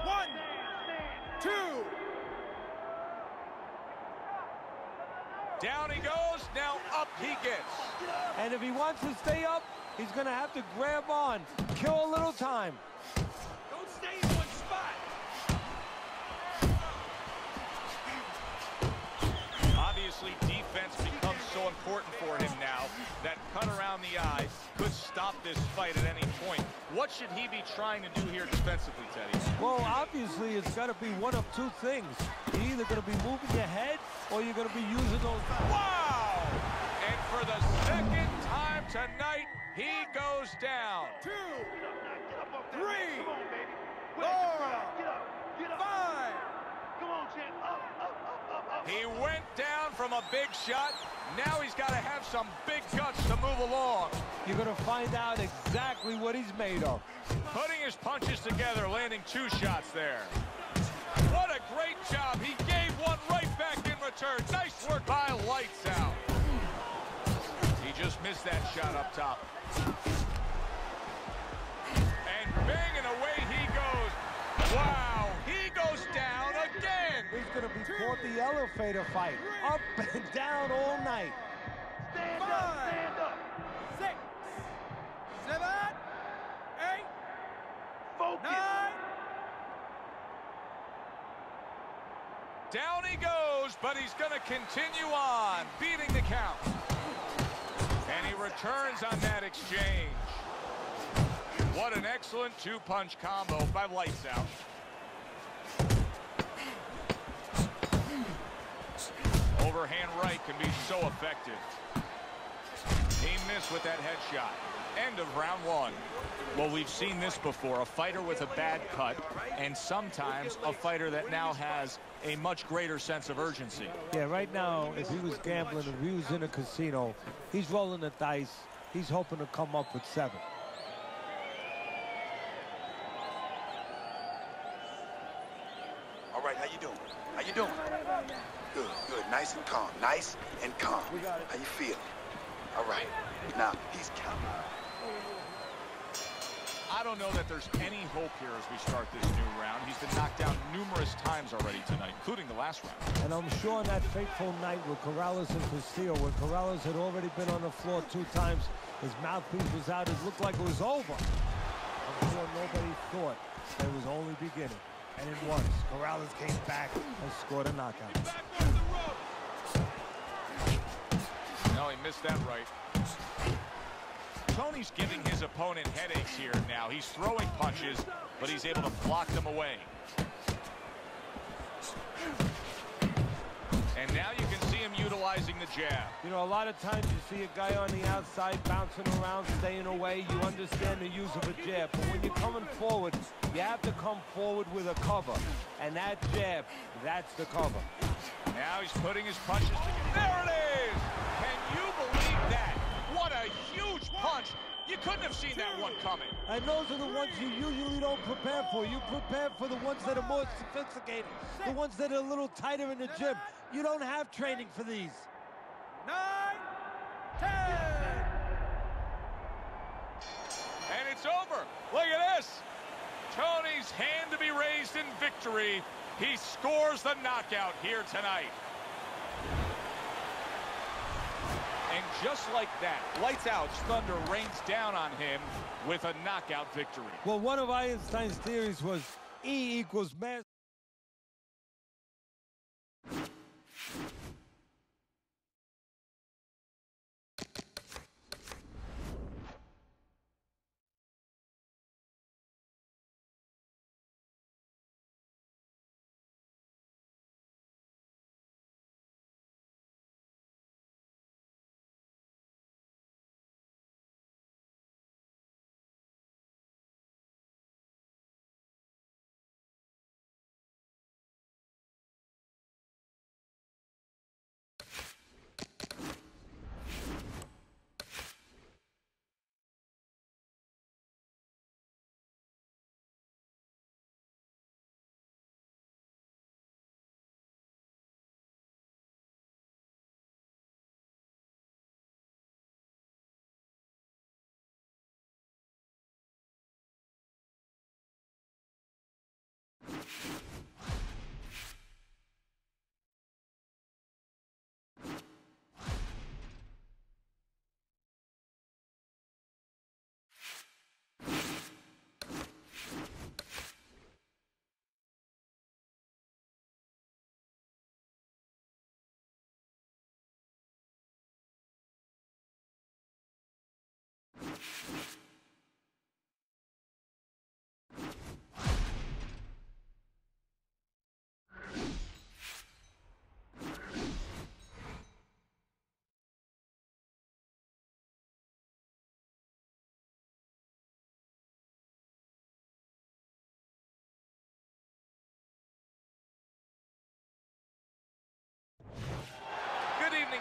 One, two. Down he goes, now up he gets. And if he wants to stay up, he's going to have to grab on, kill a little time. Don't stay in one spot. Obviously, defense becomes so important for him now. That cut around the eye could stop this fight at any point. What should he be trying to do here defensively, Teddy? Well, obviously, it's got to be one of two things. You're either going to be moving your head or you're going to be using those... Wow! And for the second time tonight, he goes down. 2, 3, 4, 5. Come on, champ. Up. He went down from a big shot. Now he's got to have some big guts to move along. You're going to find out exactly what he's made of. Putting his punches together, landing 2 shots there. What a great job. He gave one right back in return. Nice work by Lights Out. He just missed that shot up top. And bang, and away he goes. Wow, he goes down again. He's going to be caught the elevator fight. Up and down all night. Stand up. 6, 7, 8, focus. 9. Down he goes, but he's going to continue on, beating the count. And he returns on that exchange. What an excellent 2-punch combo by Lights Out. Overhand right can be so effective. He missed with that headshot. End of round 1. Well, we've seen this before. A fighter with a bad cut, and sometimes a fighter that now has a much greater sense of urgency. Yeah, right now, if he was gambling, if he was in a casino, he's rolling the dice. He's hoping to come up with 7. All right, how you doing? How you doing? Good. Nice and calm. Nice and calm. How you feel? All right. Now, he's counting. I don't know that there's any hope here as we start this new round. He's been knocked down numerous times already tonight, including the last round. And I'm sure on that fateful night with Corrales and Castillo, when Corrales had already been on the floor 2 times, his mouthpiece was out, it looked like it was over. I'm sure nobody thought that it was only beginning. And it was. Corrales came back and scored a knockout. No, he missed that right. Tony's giving his opponent headaches here now. He's throwing punches, but he's able to block them away. And now you can see him utilizing the jab. You know, a lot of times you see a guy on the outside bouncing around, staying away. You understand the use of a jab. But when you're coming forward, you have to come forward with a cover. And that jab, that's the cover. Now he's putting his punches together. There it is! Can you believe that? What a huge punch. You couldn't have seen that one coming. And those are the ones you usually don't prepare for. You prepare for the ones that are more sophisticated, the ones that are a little tighter in the gym. You don't have training for these. 9, 10. And it's it's over. Look at this. Tony's hand to be raised in victory. He scores the knockout here tonight. And just like that, lights out, thunder rains down on him with a knockout victory. Well, one of Einstein's theories was E equals mass.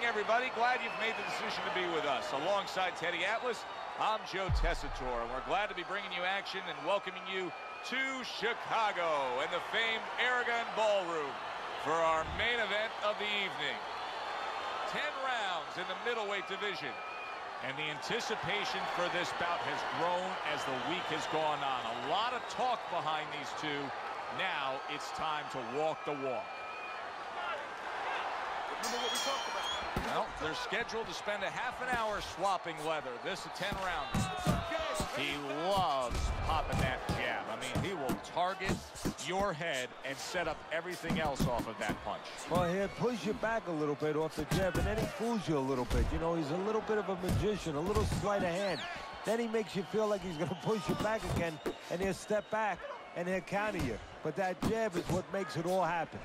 Everybody, glad you've made the decision to be with us. Alongside Teddy Atlas, I'm Joe Tessitore, and we're glad to be bringing you action and welcoming you to Chicago and the famed Aragon Ballroom for our main event of the evening. 10 rounds in the middleweight division, and the anticipation for this bout has grown as the week has gone on. A lot of talk behind these two. Now it's time to walk the walk. Remember what we talked about. Well, they're scheduled to spend a half an hour swapping leather. This is a 10-rounder. He loves popping that jab. I mean, he will target your head and set up everything else off of that punch. Well, he'll push you back a little bit off the jab, and then he fools you a little bit. You know, he's a little bit of a magician, a little sleight of hand. Then he makes you feel like he's going to push you back again, and he'll step back, and he'll counter you. But that jab is what makes it all happen.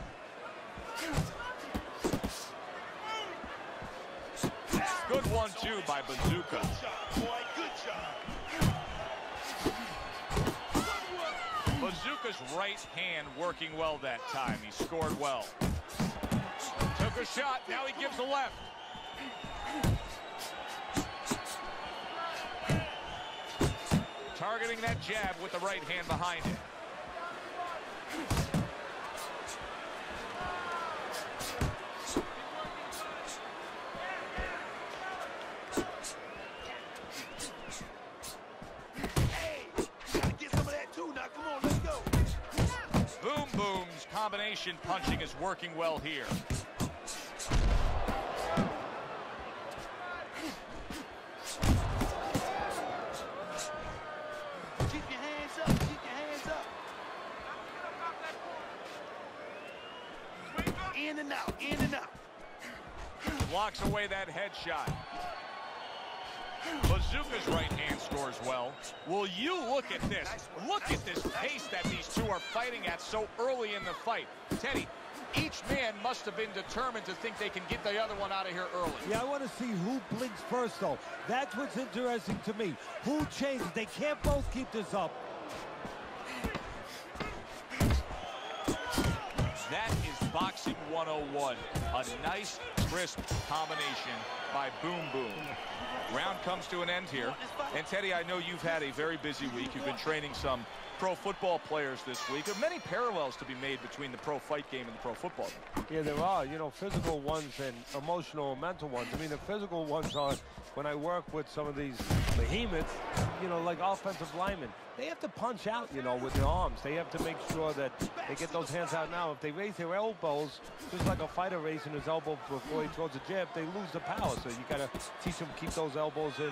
Good 1-2 by Bazooka. Good job. Bazooka's right hand working well that time. He scored well. Took a shot. Now he gives a left. Targeting that jab with the right hand behind it. Combination punching is working well here. Keep your hands up. Keep your hands up. In and out. In and out. Blocks away that headshot. Bazooka's right hand scores well. Will you look at this? Look at this pace that these two are fighting at so early in the fight. Teddy, each man must have been determined to think they can get the other one out of here early. Yeah, I want to see who blinks first, though. That's what's interesting to me. Who changes? They can't both keep this up. That is boxing Boxing 101. A nice, crisp combination by Boom Boom. Round comes to an end here. And Teddy, I know you've had a very busy week. You've been training some pro football players this week. There are many parallels to be made between the pro fight game and the pro football game. Yeah, there are, you know, physical ones and emotional and mental ones. I mean, the physical ones are when I work with some of these behemoths, you know, like offensive linemen. They have to punch out, you know, with their arms. They have to make sure that they get those hands out now. If they raise their elbows, just like a fighter raising his elbow before he throws a jab, they lose the power. So you got to teach them to keep those elbows in,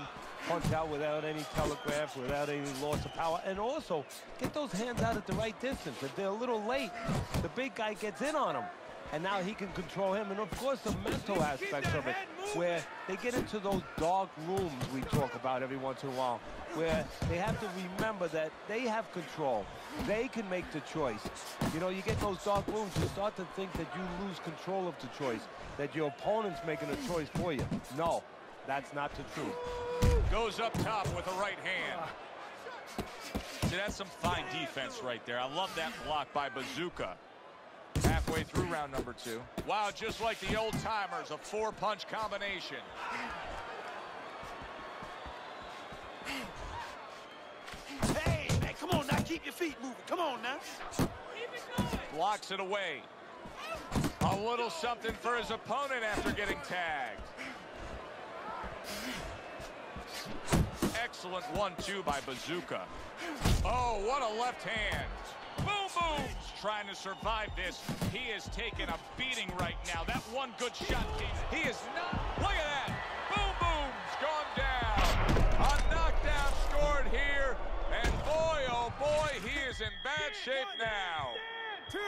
punch out without any telegraph, without any loss of power, and also get those hands out at the right distance. If they're a little late, the big guy gets in on them, and now he can control him. And of course, the mental aspects of it, where they get into those dark rooms we talk about every once in a while, where they have to remember that they have control. They can make the choice. You know, you get those dark rooms, you start to think that you lose control of the choice, that your opponent's making a choice for you. No, that's not the truth. Goes up top with a right hand. See, that's some fine defense right there. I love that block by Bazooka. Halfway through round number 2. Wow, just like the old timers, a 4-punch combination. Hey, man, come on now. Keep your feet moving. Come on now. Blocks it away. A little something for his opponent after getting tagged. Excellent 1-2 by Bazooka. Oh, what a left hand. Boom Boom's trying to survive this. He is taking a beating right now. That one good shot came. He is not. Look at that. Boom Boom's gone down. A knockdown scored here. And boy, oh boy, he is in bad shape now. 2.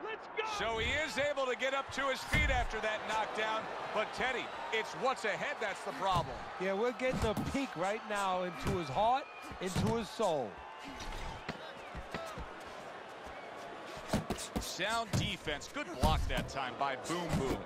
Let's go. So he is able to get up to his feet after that knockdown. But Teddy, it's what's ahead that's the problem. Yeah, we're getting a peek right now into his heart, into his soul. Sound defense. Good block that time by Boom Boom.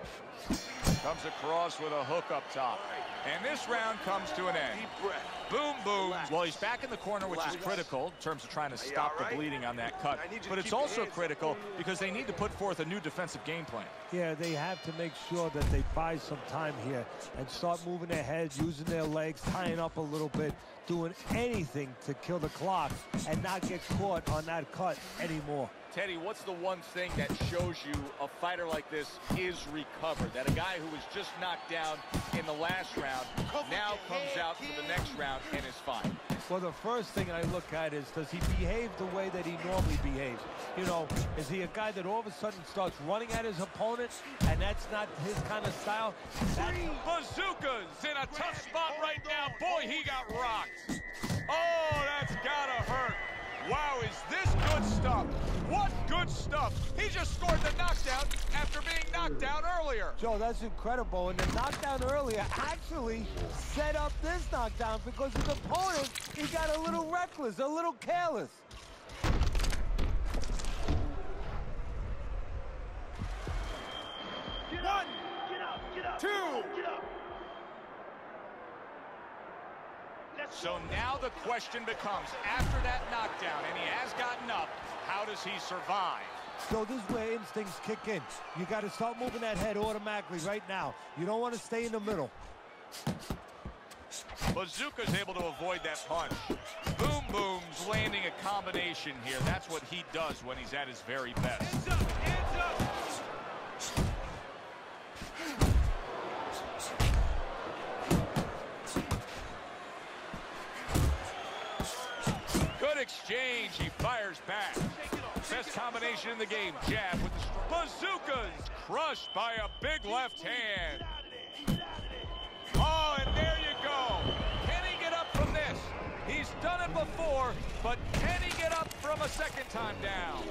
Comes across with a hook up top. And this round comes to an end. Deep breath. Boom Boom. Relax. Well, he's back in the corner, which is critical in terms of trying to stop the bleeding on that cut. But it's also critical because they need to put forth a new defensive game plan. Yeah, they have to make sure that they buy some time here and start moving their heads, using their legs, tying up a little bit, doing anything to kill the clock and not get caught on that cut anymore. Teddy, what's the one thing that shows you a fighter like this is recovered? That a guy who was just knocked down in the last round now comes out for the next round and is fine. Well, the first thing I look at is, does he behave the way that he normally behaves? You know, is he a guy that all of a sudden starts running at his opponent, and that's not his kind of style? Bazooka's in a tough spot right now. Boy, he got rocked. Oh, that's gotta hurt. Wow, is this good stuff? What good stuff. He just scored the knockdown after being knocked down earlier. Joe, that's incredible. And the knockdown earlier actually set up this knockdown because his opponent, he got a little reckless, a little careless. Get up. Get up. Get up. 2. Get up. So now the question becomes, after that knockdown, and he has gotten up, how does he survive? So this is where instincts kick in. You got to start moving that head automatically right now. You don't want to stay in the middle. Bazooka's able to avoid that punch. Boom Boom's landing a combination here. That's what he does when he's at his very best. Hands up. Hands up. Good exchange. He fires back. Best combination in the game. Jab with the Bazooka's crushed by a big left hand. Oh, and there you go. Can he get up from this? He's done it before, but can he get up from a second time down?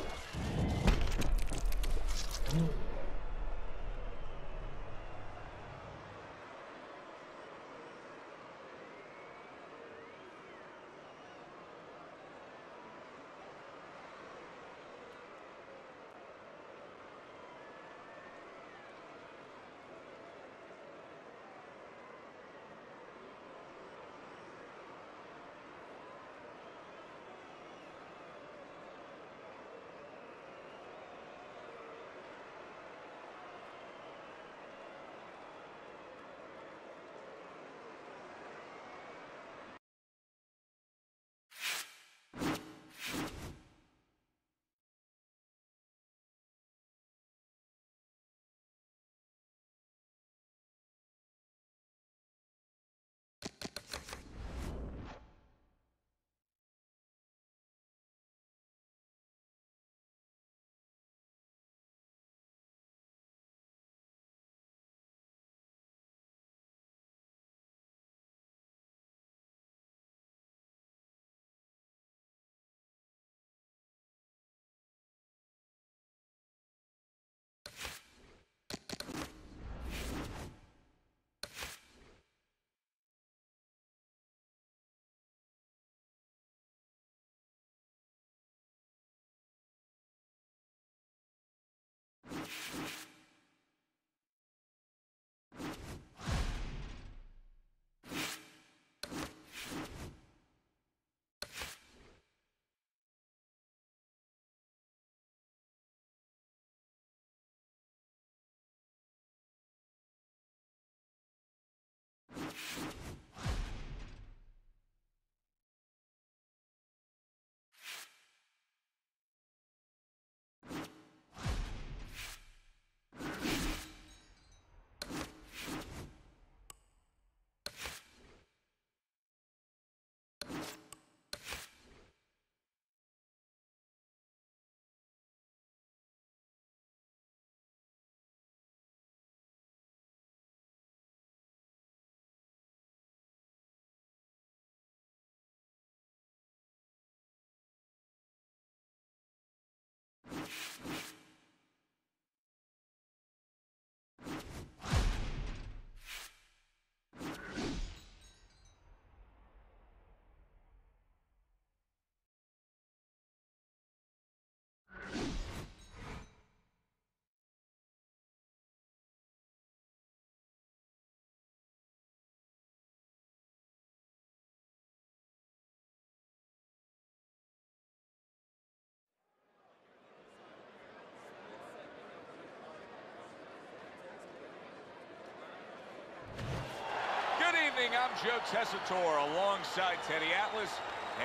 evening. I'm Joe Tessitore alongside Teddy Atlas,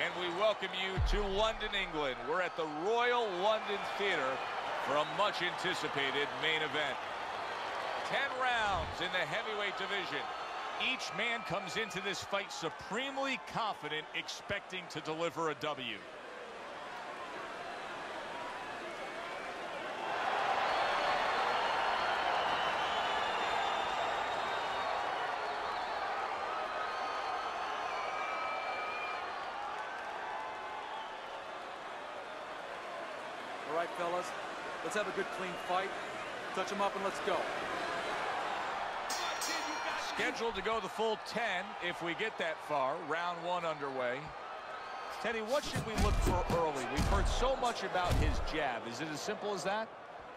and we welcome you to London, England. We're at the Royal London Theatre for a much-anticipated main event. 10 rounds in the heavyweight division. Each man comes into this fight supremely confident, expecting to deliver a W. All right, fellas, let's have a good, clean fight. Touch them up and let's go. Scheduled to go the full 10 if we get that far. Round 1 underway. Teddy, what should we look for early? We've heard so much about his jab. Is it as simple as that?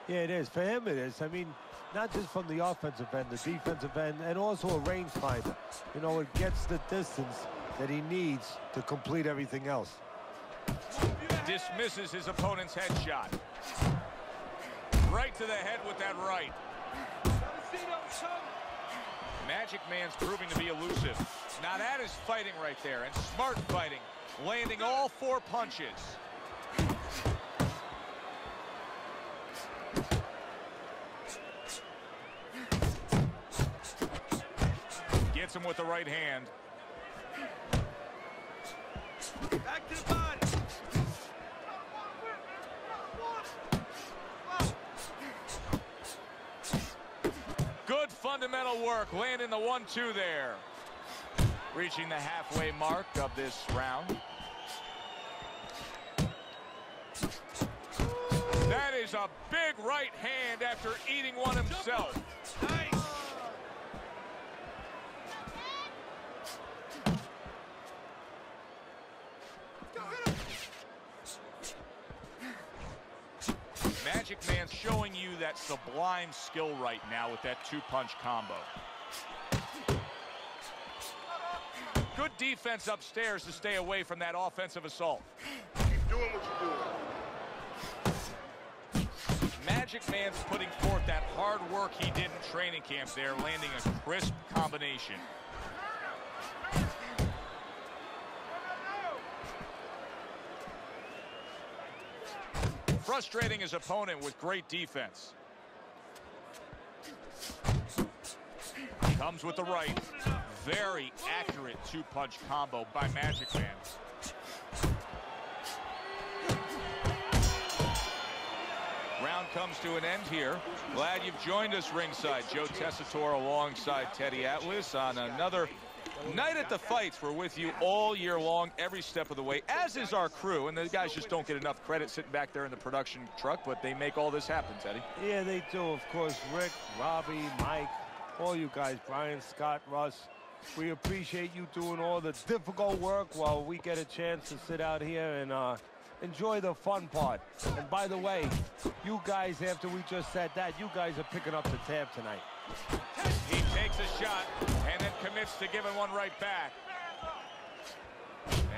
Yeah, it is. For him, it is. I mean, not just from the offensive end, the defensive end, and also a rangefinder. You know, it gets the distance that he needs to complete everything else. Dismisses his opponent's headshot. Right to the head with that right. Magic Man's proving to be elusive. Now that is fighting right there, and smart fighting, landing all 4 punches. Gets him with the right hand. Back to the body. Good fundamental work, landing the 1-2 there. Reaching the halfway mark of this round. That is a big right hand after eating one himself. Nice. Magic Man's showing you that sublime skill right now with that 2-punch combo. Good defense upstairs to stay away from that offensive assault. Keep doing what you're doing. Magic Man's putting forth that hard work he did in training camp there, landing a crisp combination. Frustrating his opponent with great defense. Comes with the right. Very accurate 2-punch combo by Magic Man. Round comes to an end here. Glad you've joined us ringside. Joe Tessitore alongside Teddy Atlas on another night at the fights. We're with you all year long, every step of the way, as is our crew. And the guys just don't get enough credit sitting back there in the production truck, but they make all this happen, Teddy. Yeah, they do. Of course, Rick, Robbie, Mike, all you guys, Brian, Scott, Russ. We appreciate you doing all the difficult work while we get a chance to sit out here and enjoy the fun part. And by the way, you guys, after we just said that, you guys are picking up the tab tonight. He takes a shot and then commits to giving one right back.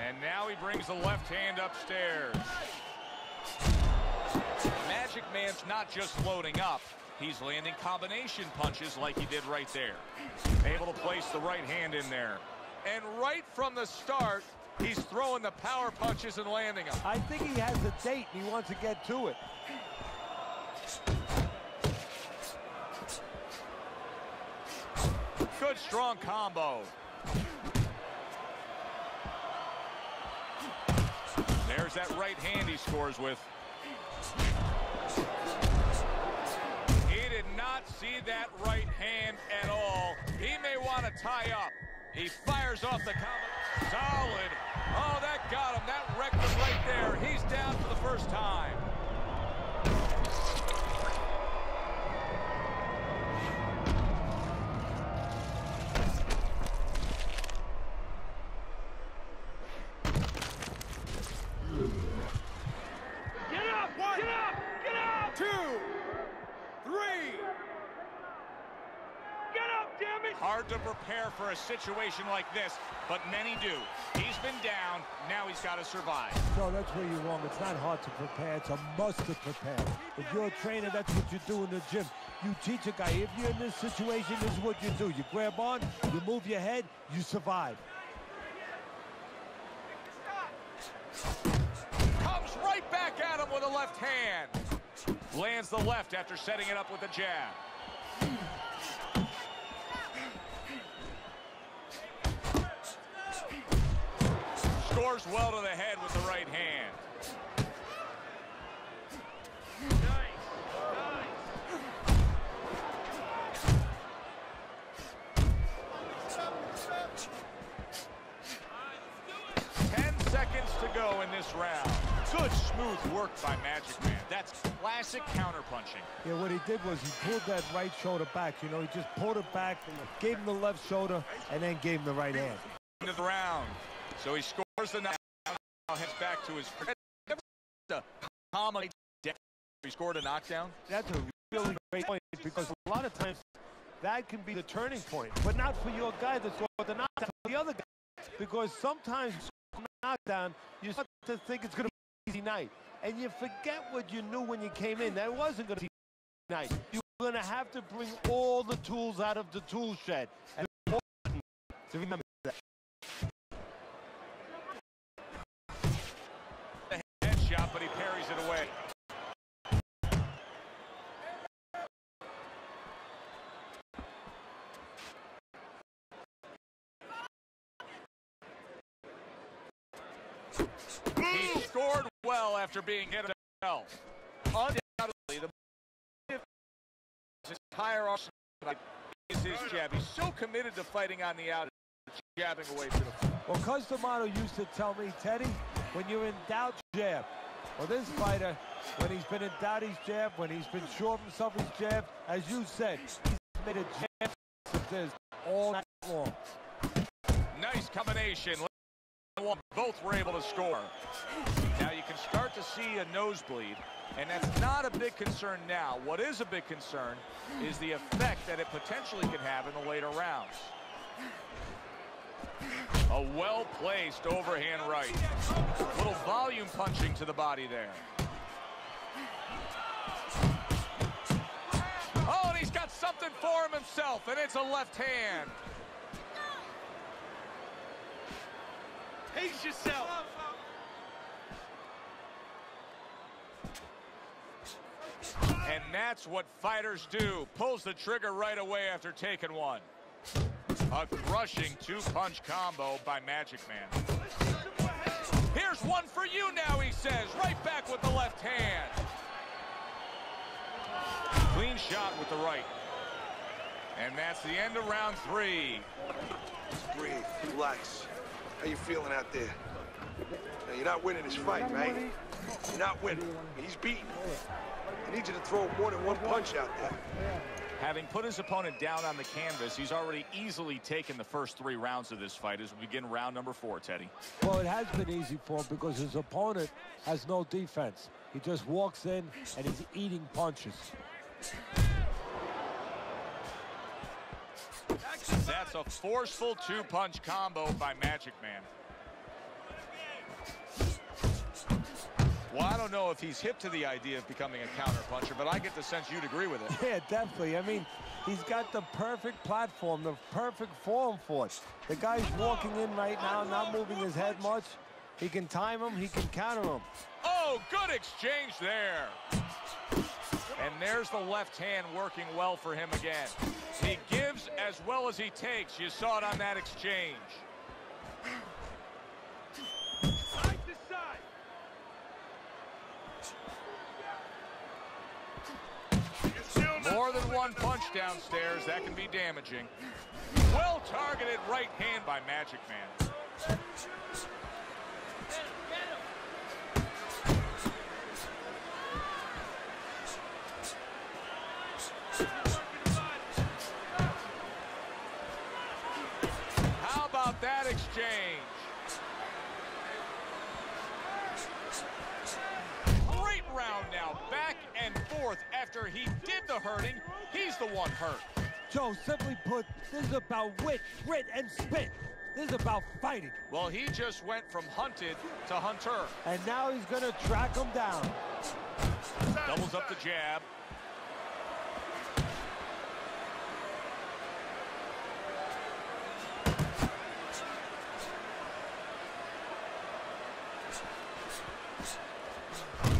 And now he brings the left hand upstairs. Magic Man's not just loading up. He's landing combination punches like he did right there. Able to place the right hand in there. And right from the start, he's throwing the power punches and landing them. I think he has a date and he wants to get to it. Good strong combo. There's that right hand he scores with. He did not see that right hand at all. He may want to tie up. He fires off the combo. Solid. Oh, that got him. That wrecked him right there. He's down for the first time. Get up! One. Get up! Get up! 2, 3. Get up, damn it! Hard to prepare for a situation like this, but many do. He's been down, now he's got to survive. No, that's where you're wrong. It's not hard to prepare. It's a must to prepare. If you're a trainer, that's what you do in the gym. You teach a guy, if you're in this situation, this is what you do. You grab on, you move your head, you survive. Comes right back at him with a left hand. Lands the left after setting it up with a jab. Scores well to the head with the right hand. Nice. 10 seconds to go in this round. Good smooth work by Magic Man. That's classic counterpunching. Yeah, what he did was he pulled that right shoulder back. You know, he just pulled it back, gave him the left shoulder, and then gave him the right hand. Into the round. So he scores the knockdown, now heads back to his he scored a knockdown. That's a really great point, because a lot of times that can be the turning point, but not for your guy that scored the knockdown, for the other guy. Because sometimes knockdown, you start to think it's going to be an easy night, and you forget what you knew when you came in. That wasn't going to be an easy night. You're going to have to bring all the tools out of the tool shed. And it's important to remember that. Shot, but he parries it away. He scored well after being hit well. Undoubtedly, the entire arsenal is his jab. He's so committed to fighting on the out, jabbing away to the front. Well, Cus D'Amato used to tell me, Teddy, when you're in doubt, jab. Well, this fighter, when he's been in doubt, he's jabbed. When he's been sure of himself, he's jabbed. As you said, he's made a jab all night long. Nice combination. Both were able to score. Now you can start to see a nosebleed, and that's not a big concern now. What is a big concern is the effect that it potentially can have in the later rounds. A well-placed overhand right. Little volume punching to the body there. Oh, and he's got something for him himself, and it's a left hand. Pace yourself. And that's what fighters do. Pulls the trigger right away after taking one. A crushing two-punch combo by Magic Man. Here's one for you now, he says. Right back with the left hand. Clean shot with the right. And that's the end of round 3. Just breathe, relax. How you feeling out there? Now, you're not winning this fight, right? You're not winning. He's beaten. I need you to throw more than one punch out there. Having put his opponent down on the canvas, he's already easily taken the first 3 rounds of this fight as we begin round number 4, Teddy. Well, it has been easy for him because his opponent has no defense. He just walks in and he's eating punches. That's a forceful two-punch combo by Magic Man. Well, I don't know if he's hip to the idea of becoming a counter-puncher, but I get the sense you'd agree with it. Yeah, definitely. I mean, he's got the perfect platform, the perfect form for it. The guy's walking in right now, not moving his head much. He can time him, he can counter him. Oh, good exchange there. And there's the left hand working well for him again. He gives as well as he takes. You saw it on that exchange. More than one punch downstairs, that can be damaging. Well-targeted right hand by Magic Man. How about that exchange? Great round now, back and forth. After he did the hurting, he's the one hurt. Joe, simply put, this is about wit, grit, and spit. This is about fighting. Well, he just went from hunted to hunter. And now he's going to track him down. Doubles up the jab.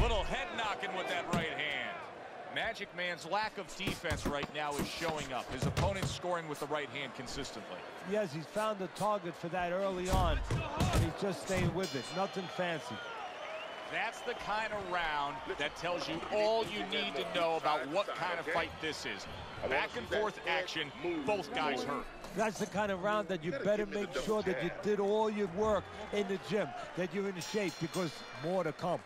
Little head knocking with that right hand. Magic Man's lack of defense right now is showing up. His opponent's scoring with the right hand consistently. Yes, he's found the target for that early on, and he's just staying with it. Nothing fancy. That's the kind of round that tells you all you need to know about what kind of fight this is. Back and forth action, both guys hurt. That's the kind of round that you better make sure that you did all your work in the gym, that you're in shape, because more to come.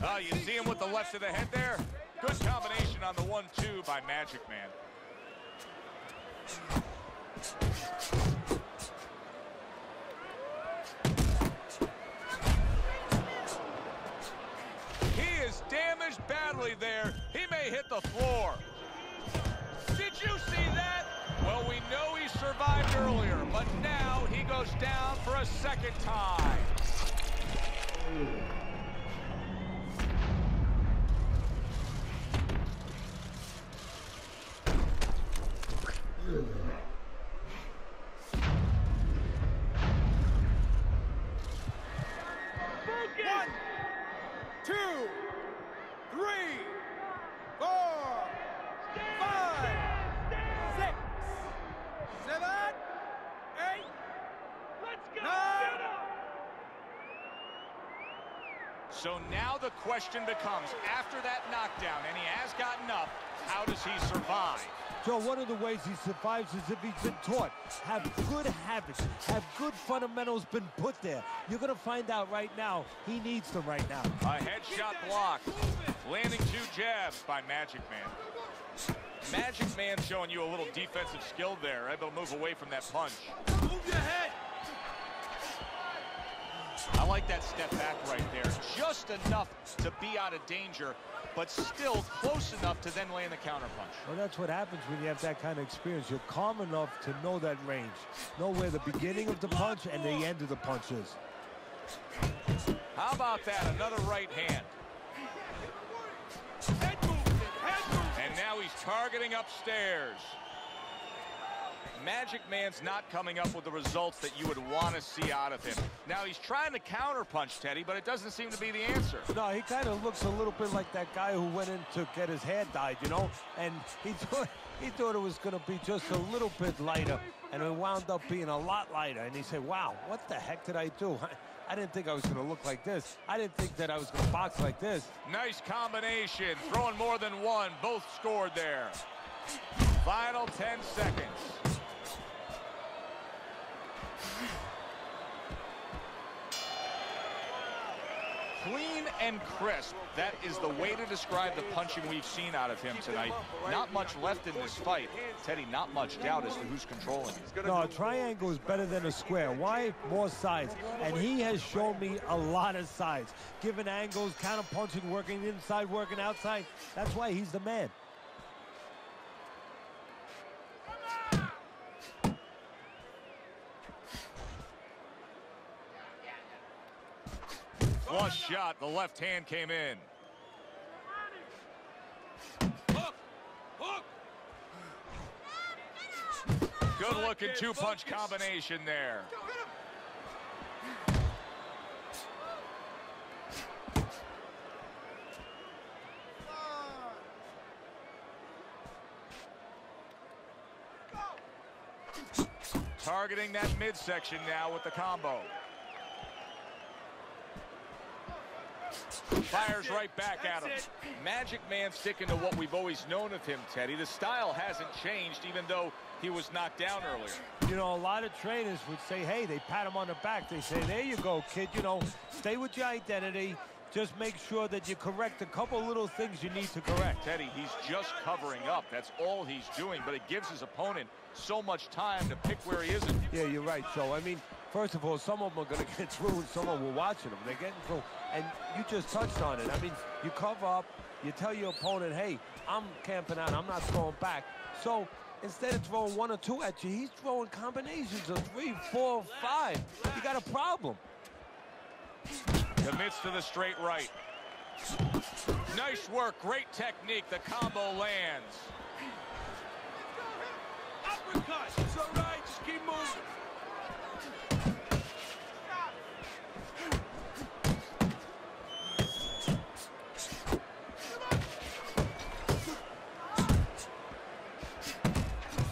Oh, you see him with the left of the head there? Good combination on the 1-2 by Magic Man. He is damaged badly there. He may hit the floor. Did you see that? Well, we know he survived earlier, but now he goes down for a second time. So now the question becomes, after that knockdown, and he has gotten up, how does he survive? Joe, one of the ways he survives is if he's been taught. Have good habits, have good fundamentals been put there. You're going to find out right now he needs them right now. A headshot block, landing 2 jabs by Magic Man. Magic Man showing you a little defensive skill there, able to move away from that punch. Move your head. I like that step back right there. Just enough to be out of danger, but still close enough to then land the counterpunch. Well, that's what happens when you have that kind of experience. You're calm enough to know that range. Know where the beginning of the punch and the end of the punch is. How about that? Another right hand. And now he's targeting upstairs. Magic Man's not coming up with the results that you would want to see out of him. Now, he's trying to counterpunch, Teddy, but it doesn't seem to be the answer. No, he kind of looks a little bit like that guy who went in to get his hair dyed, you know? And he thought it was going to be just a little bit lighter, and it wound up being a lot lighter. And he said, wow, what the heck did I do? I didn't think I was going to look like this. I didn't think that I was going to box like this. Nice combination, throwing more than one. Both scored there. Final 10 seconds. Clean and crisp. That is the way to describe the punching we've seen out of him tonight. Not much left in this fight. Teddy, not much doubt as to who's controlling it. No, a triangle is better than a square. Why? More sides. And he has shown me a lot of sides. Given angles, counter punching, working inside, working outside. That's why he's the man. Flush shot, the left hand came in. Hook! Hook! Good looking 2-punch combination there. Targeting that midsection now with the combo. Fires right back at him. Magic Man sticking to what we've always known of him, Teddy. The style hasn't changed, even though he was knocked down earlier. You know, a lot of trainers would say, hey, they pat him on the back. They say, there you go, kid. You know, stay with your identity. Just make sure that you correct a couple little things you need to correct. Teddy, he's just covering up. That's all he's doing, but it gives his opponent so much time to pick where he isn't. Yeah, you're right, Joe. I mean, first of all, some of them are going to get through and some of them are watching them. They're getting through. And you just touched on it. I mean, you cover up, You tell your opponent, hey, I'm camping out. I'm not throwing back. So instead of throwing 1 or 2 at you, he's throwing combinations of 3, 4, 5. You got a problem. Commits to the straight right. Nice work, great technique. The combo lands. Uppercut. It's all right. Just keep moving.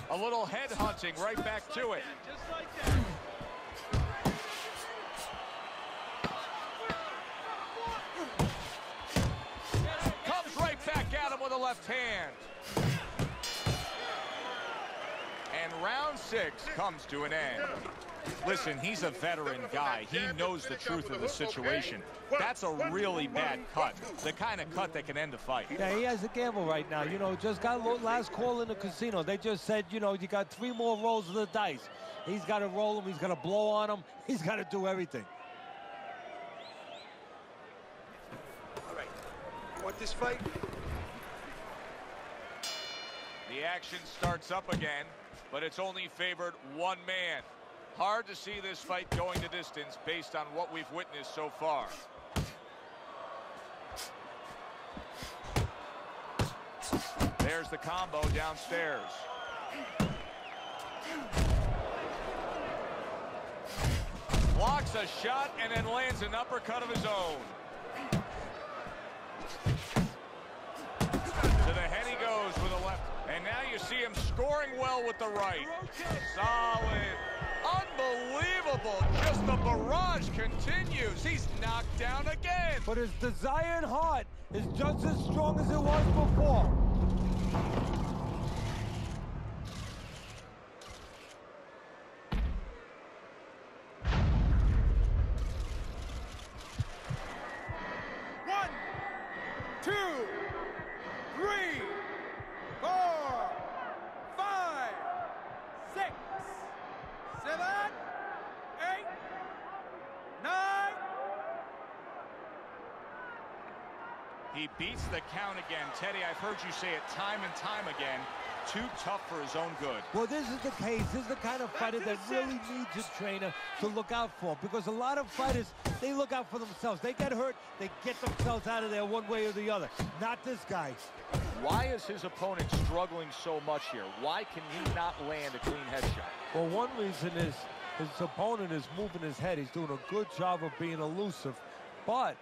A little head hunting right back to it. Just like that. Comes right back at him with a left hand. And round 6 comes to an end. Listen, he's a veteran guy. He knows the truth of the situation. That's a really bad cut. The kind of cut that can end the fight. Yeah, he has a gamble right now. You know, just got last call in the casino. They just said, you know, you got 3 more rolls of the dice. He's got to roll them. He's got to blow on them. He's got to do everything. All right. You want this fight? The action starts up again, but it's only favored one man. Hard to see this fight going the distance based on what we've witnessed so far. There's the combo downstairs. Blocks a shot and then lands an uppercut of his own. To the head he goes with a left. And now you see him scoring well with the right. Solid. Unbelievable. Just the barrage continues. He's knocked down again. But his desire and heart is just as strong as it was before. One, 2, 3, 4, 5, 6, 7, 8, 9. He beats the count again. Teddy, I've heard you say it time and time again. Too tough for his own good. Well, this is the case. This is the kind of fighter that really needs a trainer to look out for. Because a lot of fighters, they look out for themselves. They get hurt, they get themselves out of there one way or the other. Not this guy. Why is his opponent struggling so much here? Why can he not land a clean headshot? Well, one reason is his opponent is moving his head. He's doing a good job of being elusive. But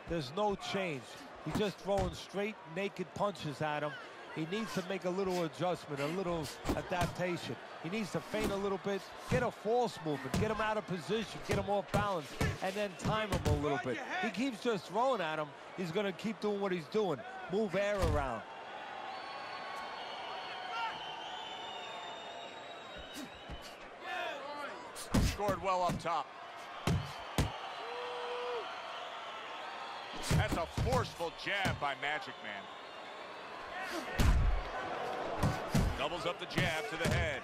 there's no change. He's just throwing straight, naked punches at him. He needs to make a little adjustment, a little adaptation. He needs to feint a little bit, get a false movement, get him out of position, get him off balance, and then time him a little bit. He keeps just throwing at him. He's going to keep doing what he's doing, move air around. Scored well up top. That's a forceful jab by Magic Man. Doubles up the jab to the head.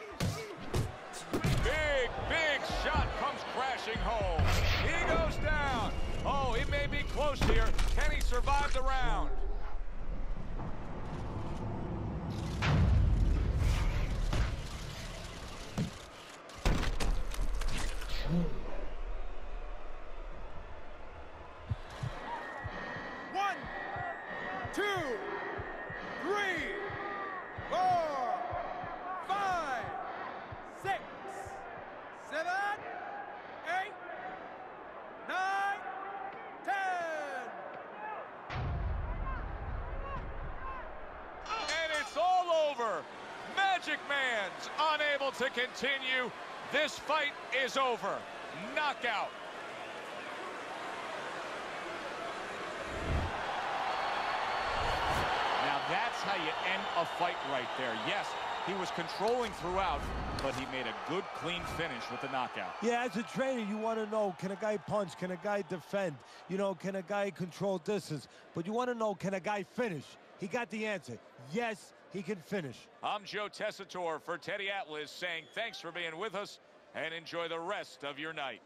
Big, big shot comes crashing home. He goes down. Oh, he may be close here. Can he survive the round? One, 2, 3, 4, 5, 6, 7, 8, 9, 10. And it's all over. Magic Man's unable to continue. This fight is over. Knockout. Now that's how you end a fight right there. Yes, he was controlling throughout, but he made a good, clean finish with the knockout. Yeah, as a trainer, you want to know, can a guy punch? Can a guy defend? You know, can a guy control distance? But you want to know, can a guy finish? He got the answer. Yes, he can finish. I'm Joe Tessitore for Teddy Atlas saying thanks for being with us and enjoy the rest of your night.